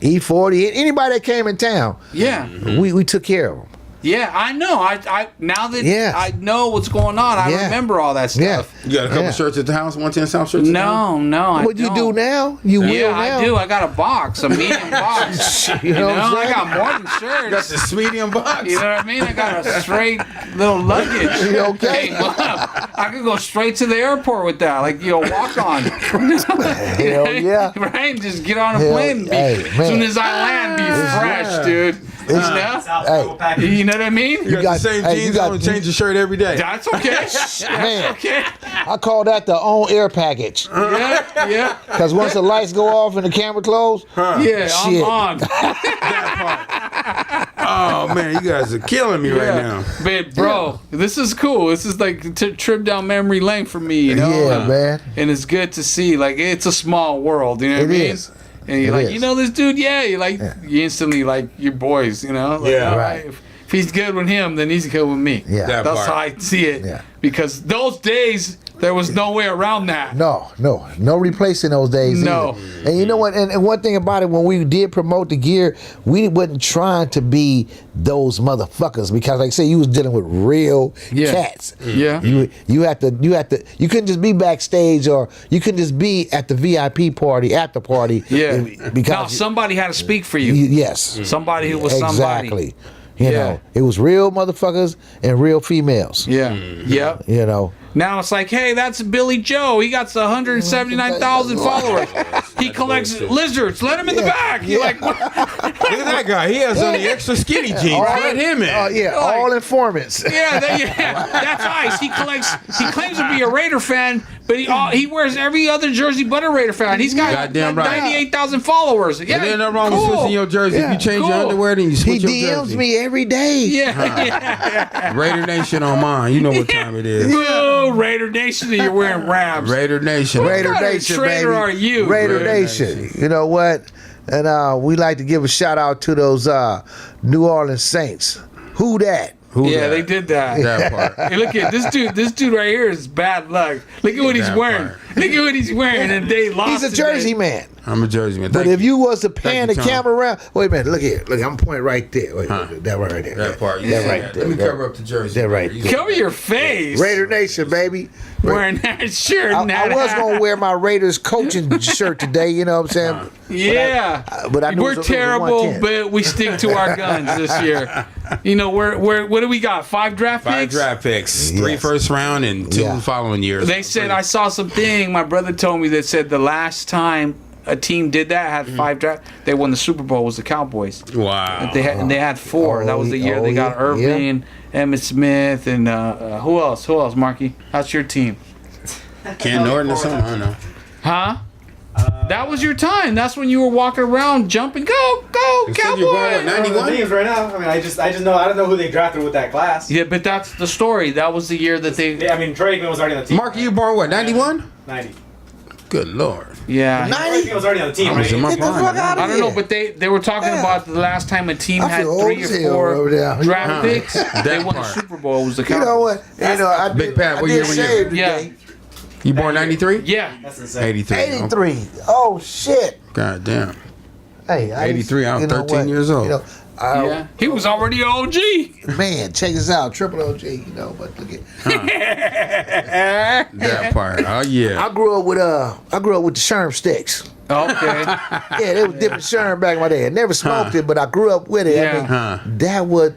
E40, anybody that came in town, Yeah. we took care of them. Yeah, I know. I now that Yeah. I know what's going on, I remember all that stuff. You got a couple shirts at the house, 110 South shirts? No, I What you do don't. now? You will Yeah, now? I do. I got a box, a medium box. You know what I'm I saying? got more than shirts. Got this medium box. You know what I mean? I got a straight little luggage. You okay? Came up. I could go straight to the airport with that, like walk on. Hell yeah. Right? And just get on a Hell, plane. And hey, as man. soon as I land, be fresh, dude. You know? South Hey. Carolina package. You know what I mean? You got got- the same hey, you jeans got- on and change your shirt every day. That's okay. That's Man. okay. I call that the on air package. Yeah. Because once the lights go off and the camera close, Yeah, I'm Shit. on. Oh, man, you guys are killing me right now. But bro, this is cool. This is like a trip down memory lane for me, you know. yeah, man. And it's good to see. Like it's a small world, you know what I It mean? is. And you're It like, is. you know this dude? Yeah. You like you instantly like your boys, you know? Like, Yeah. all Right. If he's good with him, then he's good with me. Yeah. That That's part. how I see it. Yeah. Because those days there was no way around that. No replacing those days. No. either. And you know what? And one thing about it, when we did promote the gear, we wasn't trying to be those motherfuckers because, like I say, you was dealing with real Yeah. cats. Yeah. You had to. You couldn't just be backstage, or you couldn't just be at the VIP party, at the party. Yeah. Because No, somebody had to speak for you. yes, Somebody who was somebody. exactly. You Yeah. know, it was real motherfuckers and real females. Yeah. Yep. You know. Now it's like, hey, that's Billy Joe. He got 179,000 followers. He collects lizards. Let him in the back. You're like, what? Look at that guy. He has on the extra skinny jeans. Let him in. Oh yeah, Like- all informants. That's ice. He claims to be a Raider fan, but he wears every other jersey but a Raider fan. He's got Goddamn right. 98,000 followers. Yeah, And there's nothing wrong with cool. switching your jersey. Yeah. If you change Cool. your underwear, then you He switch your DMs jersey. me every day. Yeah. Raider Nation on mine. You know what time it is. Oh, Raider Nation, and you're wearing Rams. Raider Nation. Raider kind of Nation, traitor baby. are you? Raider Raider Nation. You know what? And we like to give a shout out to those New Orleans Saints. Who that? Who Yeah, that? they did that. That part. Hey, look at this dude. This dude right here is bad luck. Look at what he's That wearing. part. Look at what he's wearing, and they lost. He's a today. Jersey man. I'm a Jersey man. But Thank if you was to pan Thank the you, Tom. camera around, wait a minute, look here. Look, I'm pointing right there. Wait, that right there. that part, you That see right that. there. Let me That- cover up the Jersey. that right You there. see Cover your face. Raider Nation, baby. Wearing that shirt. I and that was hat. gonna wear my Raiders coaching shirt today. You know what I'm saying? Yeah, but I knew it we're was a terrible, 110. but we stick to our guns this year. You know, what do we got? 5 draft 5 picks. draft picks, 3 Yes. first round, and 2 Yeah. following years. They said I saw something. My brother told me that said the last time a team did that had 5 draft. They won the Super Bowl was the Cowboys. Wow. They had 4. That was the year they got Irving, Emmitt Smith, and who else? Who else, Marky? How's your team? Ken Norton or something? I don't know. Huh? That was your time. That's when you were walking around jumping. Go You said you're going, Cowboys! what, I don't know the 91? names right now. I mean, I just know I don't know who they drafted with that class. Yeah, but that's the story. That was the year that they. Yeah, I mean, Trey Aikman was already on the team. Mark, you born what, 91? 90. Good Lord. Yeah. Trey Aikman was already on the team, I was right? in my Get the prime. fuck out of I don't know, but they were talking Yeah. about the last time a team I had feel 3 old as or hell 4 over there. draft picks. They That won the part. Super Bowl. Was the You Cowboys. know what? I Big did, Pat, I what did year were you? shave Yeah. today. You born 93? Yeah. That's insane. 83. 83. Oh shit. God damn. Hey, 83, I was you know 13 what? years old. You know, Yeah. He was already an OG. man, check this out, triple OG. You know, but look at. That part. Oh, yeah. I grew up with the Sherm sticks. Okay. Yeah, they was dipping Sherm back in my day. I never smoked it, but I grew up with it. Yeah. I mean,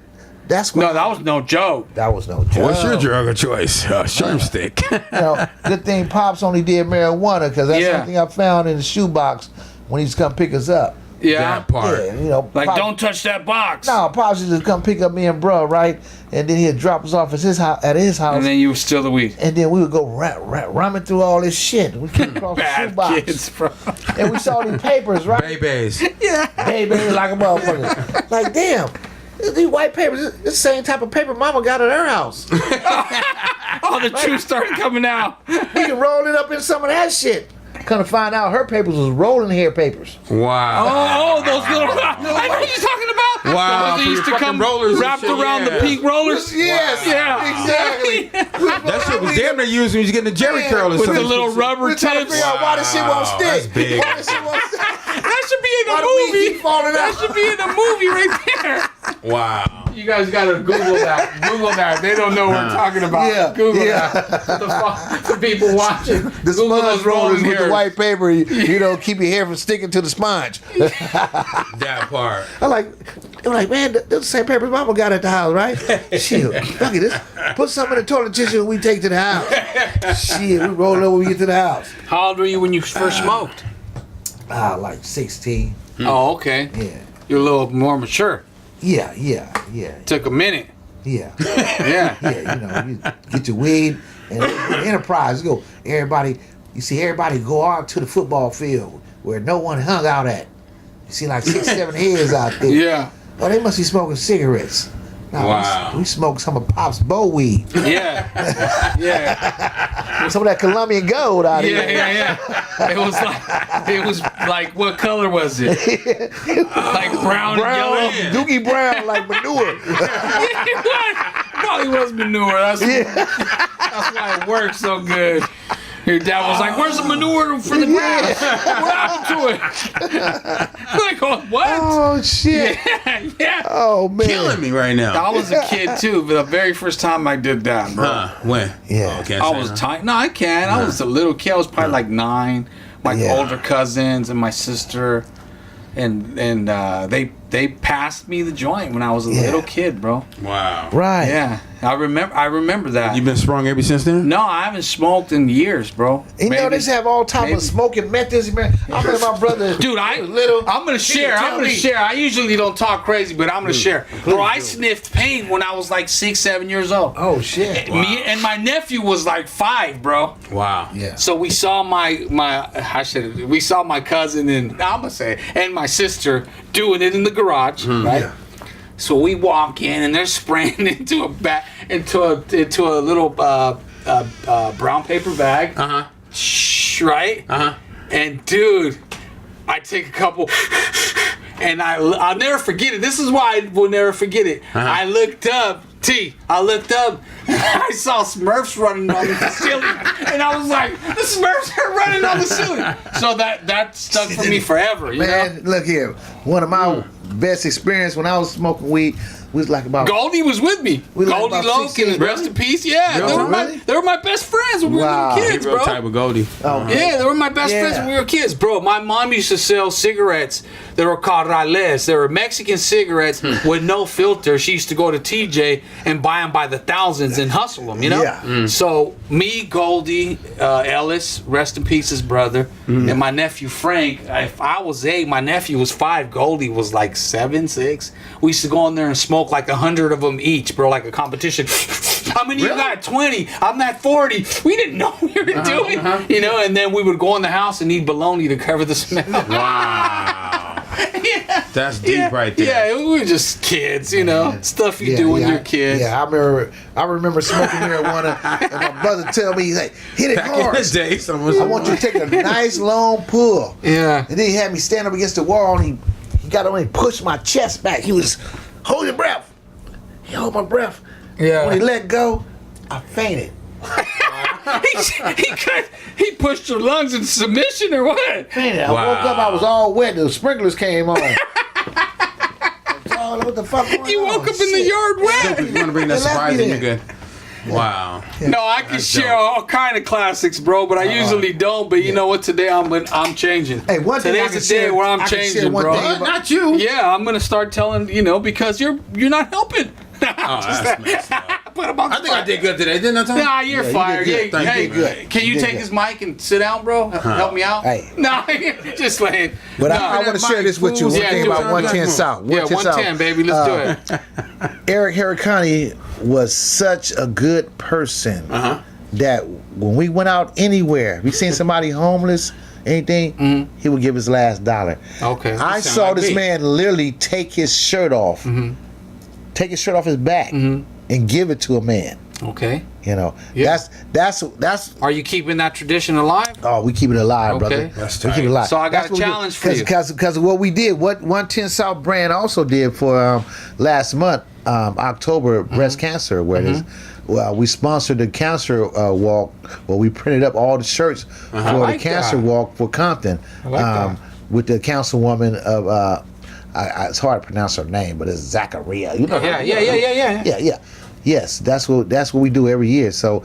that's what. No, that was no joke. that was no joke. What's your drug of choice? Sherm stick. You know, good thing Pops only did marijuana because that's Yeah. something I found in the shoebox when he used to come pick us up. Yeah. That part. Yeah, you know. Like, Pops, don't touch that box. No, Pops used to come pick up me and bro, right? And then he'd drop us off at his house, And then you steal the weed. and then we would go ramming through all this shit. We came across the Bad shoebox, kids, bro. and we saw these papers, right? Babies. Baby, like a motherfucker. Like, damn, these white papers, this the same type of paper Mama got at her house. Oh, the truth started coming out. We can roll it up in some of that shit. Come to find out, her papers was rolling hair papers. Wow. Oh, those little. I know what you're talking about. Wow, Those that for used your to come fucking rollers and wrapped shit, around yeah. the pink rollers. Yes, Yeah. exactly. That shit was damn near used when you was getting a Jerry curl or With something. the little rubber We're trying to tips. figure out why this shit won't Wow, stick. that's big. Why this shit won't stick. That should be in Why a the weed movie. keep falling That out? should be in a movie right there. Wow. You guys gotta Google that. Google that. They don't know what we're talking about. Yeah, Google yeah. that. What the fuck? For people watching. The Google sponge those rollers rolling with the hairs. white paper, you know, keep your hair from sticking to the sponge. That part. I'm like, man, that's the same paper Mama got at the house, right? Shit, look at this. Put some in the toilet tissue and we take to the house. Shit, we roll it over when we get to the house. How old were you when you first smoked? Like 16. Oh, okay. Yeah. You're a little more mature. Yeah. Took a minute. Yeah. Yeah. Yeah, you know, you get your weed and Enterprise, you see everybody go out to the football field where no one hung out at. You see like 6, 7 heads out there. Yeah. Oh, they must be smoking cigarettes. No, Wow. we smoke some of Pop's bow weed. Yeah. Yeah. Some of that Colombian gold out Yeah, here. yeah. It was like what color was it? Like brown, and yellow. Dookie brown like manure. Probably was manure. That's why it worked so good. Your dad was like, "Where's the manure for the grass? What happened to it?" Like, oh, what? Oh shit. Yeah. Oh man. Killing me right now. I was a kid too, but the very first time I did that, bro. When? Yeah. Oh, can't I say, was huh? tiny. No, I can't. I was a little kid. I was probably like 9. My Yeah. older cousins and my sister, and they passed me the joint when I was a Yeah. little kid, bro. Wow. Right. Yeah, I remember that. You been sprung ever since then? No, I haven't smoked in years, bro. You know, they have all type maybe. of smoking methods, man. I remember my brother. Dude, was little. I'm gonna share. I usually don't talk crazy, but I'm gonna share. Bro, I sniffed pain when I was like 6, 7 years old. Oh shit. Me and my nephew was like 5, bro. Wow. Yeah. So we saw my cousin and my sister doing it in the garage, right? Yeah. So we walk in and they're spraying into a little brown paper bag. Right? And dude, I take a couple and I'll never forget it. This is why I will never forget it. I looked up, I saw Smurfs running on the ceiling, and I was like, "The Smurfs are running on the ceiling." So that stuck for me forever. You Man, know? look here. One of my best experience when I was smoking weed was like about. Goldie was with me. We like Goldie about Loke 16, and rest in peace. Yeah, Really? they were my best friends when we were Wow. little kids, Real bro. type of Goldie. Oh, Yeah, they were my best Yeah. friends when we were kids, bro. My mom used to sell cigarettes that were called Rales. They were Mexican cigarettes with no filter. She used to go to TJ and buy them by the thousands and hustle them, you know? Yeah. So me, Goldie, Ellis, rest in peace, his brother, and my nephew Frank. If I was 8, my nephew was 5. Goldie was like 7, 6. We used to go in there and smoke like 100 of them each, bro, like a competition. How many you got? 20. I'm at 40. We didn't know what we were doing, you know. And then we would go in the house and eat bologna to cover the smell. Wow. That's deep right there. Yeah, we were just kids, you know. Stuff you do when you're kids. Yeah, I remember smoking marijuana, and my brother tell me, he's like, hit it Back hard. in the day, someone I want you to take a nice long pull. Yeah. And then he had me stand up against the wall, and he got on and pushed my chest back. He was, hold your breath. He held my breath. Yeah. When he let go, I fainted. He pushed your lungs into submission or what? Fainted. I woke up, I was all wet. The sprinklers came on. Oh, what the fuck going You on? woke up in the yard wet. You want to bring that They left surprise me in? You're there. good. Wow. No, I can share all kind of classics, bro, but I usually don't. But you know what? Today I'm changing. Hey, one thing I Today's can the day share- where I'm I can share changing, one bro. thing about- Not you. Yeah, I'm gonna start telling because you're not helping. Oh, that's messed up. Put him on the I think I spot. did good today, didn't I, Tom? Nah, you're Yeah, you fired. did good. Yeah, You did good. Can You you did take good. this mic and sit down, bro? Help me out. Hey. No, just laying. But No, I want to that share mic, this with you. fools. One Yeah, thing do about it. 110 South. Yeah, 110 110, baby. Let's do it. Eric Harricani was such a good person that when we went out anywhere, we seen somebody homeless, anything, he would give his last dollar. Okay. I sound saw like this me. man literally take his shirt off, take his shirt off his back, and give it to a man. Okay. You know, Yeah. that's. Are you keeping that tradition alive? Oh, we keep it alive, Okay. brother. That's we keep it tight. alive. So I got That's a what we do. challenge for you. Because of what we did, what 110 South brand also did for last month, October, breast cancer awareness. Well, we sponsored the cancer walk. Well, we printed up all the shirts for the like cancer that. walk for Compton. I like that. with the councilwoman of it's hard to pronounce her name, but it's Zachariah. You know? Yeah. Yes, that's what we do every year. So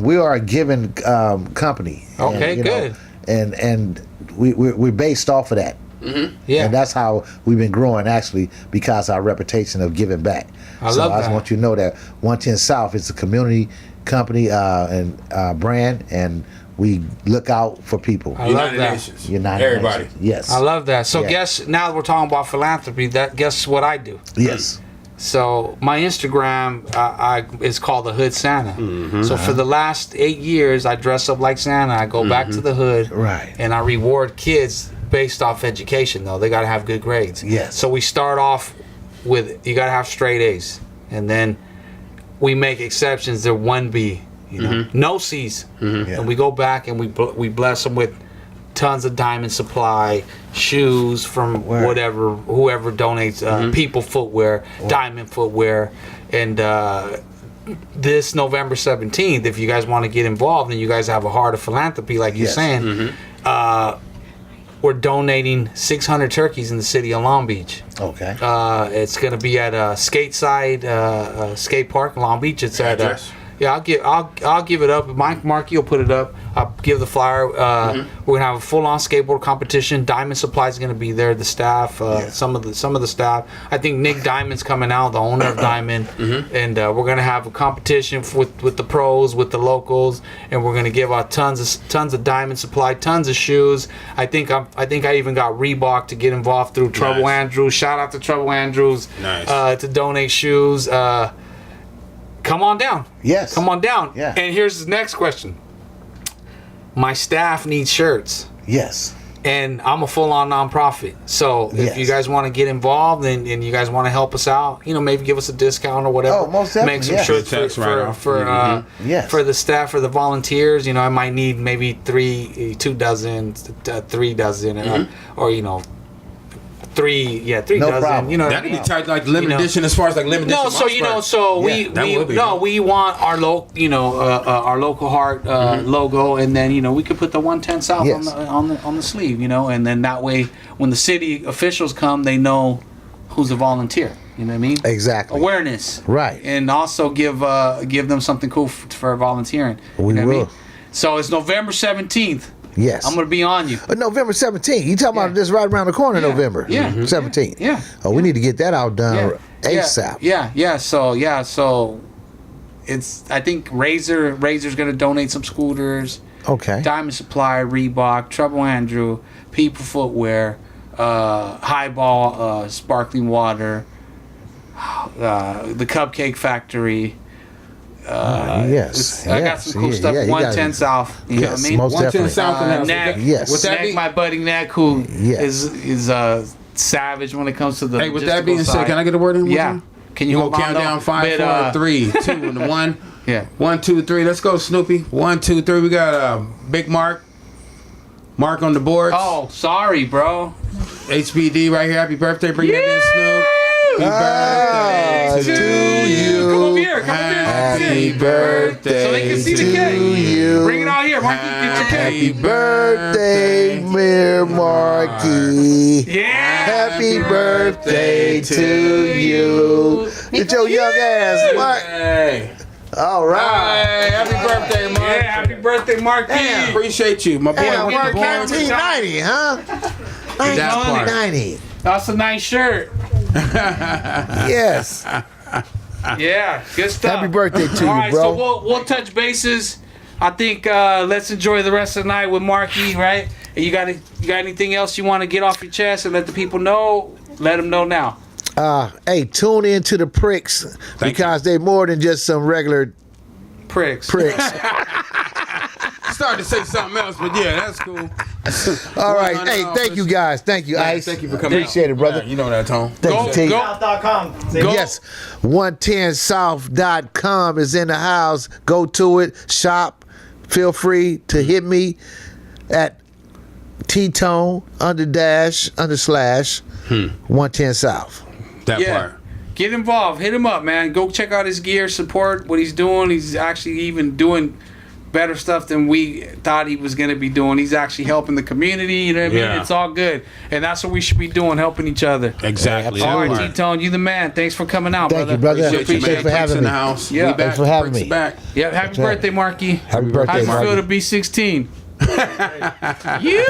we are a giving company. Okay, and, good. And we're based off of that. Mm-hmm. Yeah, and that's how we've been growing, actually, because our reputation of giving back. I love that. I just want you to know that 110 South is a community company and brand, and we look out for people. I love that. United Everybody. Nations. Yes. I love that. So Yeah. guess now that we're talking about philanthropy, guess what I do? Yes. So my Instagram is called the Hood Santa. Mm-hmm. So for the last 8 years, I dress up like Santa. I go back to the hood, Right. and I reward kids based off education. Though they got to have good grades. Yes. So we start off with you got to have straight A's, and then we make exceptions. They're 1B, no C's, Yeah. and we go back and we bless them with tons of diamond supply, shoes from Word. whoever donates, people footwear, diamond footwear, and this November 17th, if you guys want to get involved and you guys have a heart of philanthropy, like you're Yes. saying, we're donating 600 turkeys in the city of Long Beach. Okay. It's going to be at Skateside Skate Park, Long Beach. It's at Address? I'll give it up. Marky will put it up. I'll give the flyer. We're gonna have a full-on skateboard competition. Diamond Supply is gonna be there. The staff, some of the staff. I think Nick Diamond's coming out, the owner of Diamond, and we're gonna have a competition with the pros, with the locals, and we're gonna give out tons of Diamond Supply, tons of shoes. I think I even got Reebok to get involved through Trouble Nice. Andrews. Shout out to Trouble Andrews Nice. to donate shoes. Come on down. Yes. Come on down. Yeah. And here's the next question. My staff needs shirts, Yes. and I'm a full-on nonprofit. So if Yes. you guys want to get involved and you guys want to help us out, maybe give us a discount or whatever. Oh, most definitely, Make some yeah. shirts Tax write-off. Yes. for the staff, for the volunteers. I might need maybe 3 dozen, or 3 No dozen. problem. You know what That I could mean? be tied like limited edition as far as like limited No, edition. so Mossberg. we that would be dope. we want our our local heart logo, and then we could put the 110 South Yes. on the sleeve, and then that way when the city officials come, they know who's a volunteer. You know what I mean? Exactly. Awareness, Right. And also give them something cool for volunteering. We you know what I will. mean? So it's November 17th. Yes. I'm gonna be on you. November 17th. You talking about Yeah. this right around the corner, Yeah. November? Yeah. 17th. Yeah. Oh, we need to get that out done ASAP. Yeah. So it's I think Razor's gonna donate some scooters. Okay. Diamond Supply, Reebok, Trouble Andrew, People Footwear, Highball, Sparkling Water, the Cupcake Factory. Yes. I got some cool stuff. you 110 got- South. You know what I Yes, mean? most 110 definitely. South and Neck, Yes. Would that Neck, be? my buddy Neck, who Yes. is savage when it comes to the. Hey, with that logistical being said, side. can I get a word in? with Yeah. you? Can You you gonna hold on, count though? down 5, But, 4, 3, 2, and 1. Yeah. 1, 2, 3. Let's go, Snoopy. 1, 2, 3. We got Big Mark. Mark on the boards. Oh, sorry, bro. HBD right here. Happy birthday. Bring that in, Snoop. Happy birthday to you. Come over here. Happy birthday So they can see the to cake. you. Bring it out here, Marky. Get your Happy cake. birthday, Mayor Markey. Yeah. Happy birthday to you. Get your young ass, Mark. Hey. All right. Hey, happy birthday, Mark. Yeah, happy birthday, Marky. Damn. Appreciate you. My boy Damn, with Mark the born. 1990, huh? That part. 1990. That's a nice shirt. Yes. Yeah, good stuff. Happy birthday to you, All right, bro. so we'll touch bases. I think let's enjoy the rest of the night with Marky, right? And you got anything else you want to get off your chest and let the people know? Let them know now. Hey, tune in to the pricks because they more than just some regular Pricks. pricks. Started to say something else, but yeah, that's cool. All right. Hey, thank you guys. Thank you, Ice. Thank you for coming. Appreciate it, brother. Yeah, you know that, Tone. Thank you, T. South.com. Yes, 110south.com is in the house. Go to it, shop. Feel free to hit me at T-Tone _110 South. That Yeah. part. Get involved. Hit him up, man. Go check out his gear. Support what he's doing. He's actually even doing better stuff than we thought he was going to be doing. He's actually helping the community. You know what I mean? Yeah. It's all good, and that's what we should be doing, helping each other. Exactly. All right, Absolutely. T-Tone, you the man. Thanks for coming out, Thank brother. you, brother. Appreciate you, man. Thanks for Bricks having in the me. house. Yeah. We back. Thanks for having Bricks me. back. Yeah, happy birthday, Marky. Happy birthday, How you Marky. feel to be 16? You.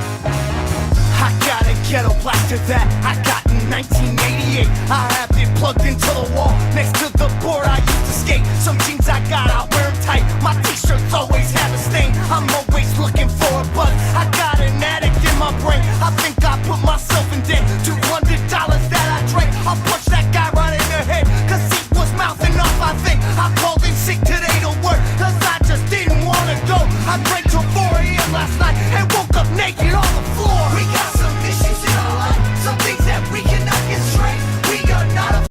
I got a ghetto blaster that I got in 1988. I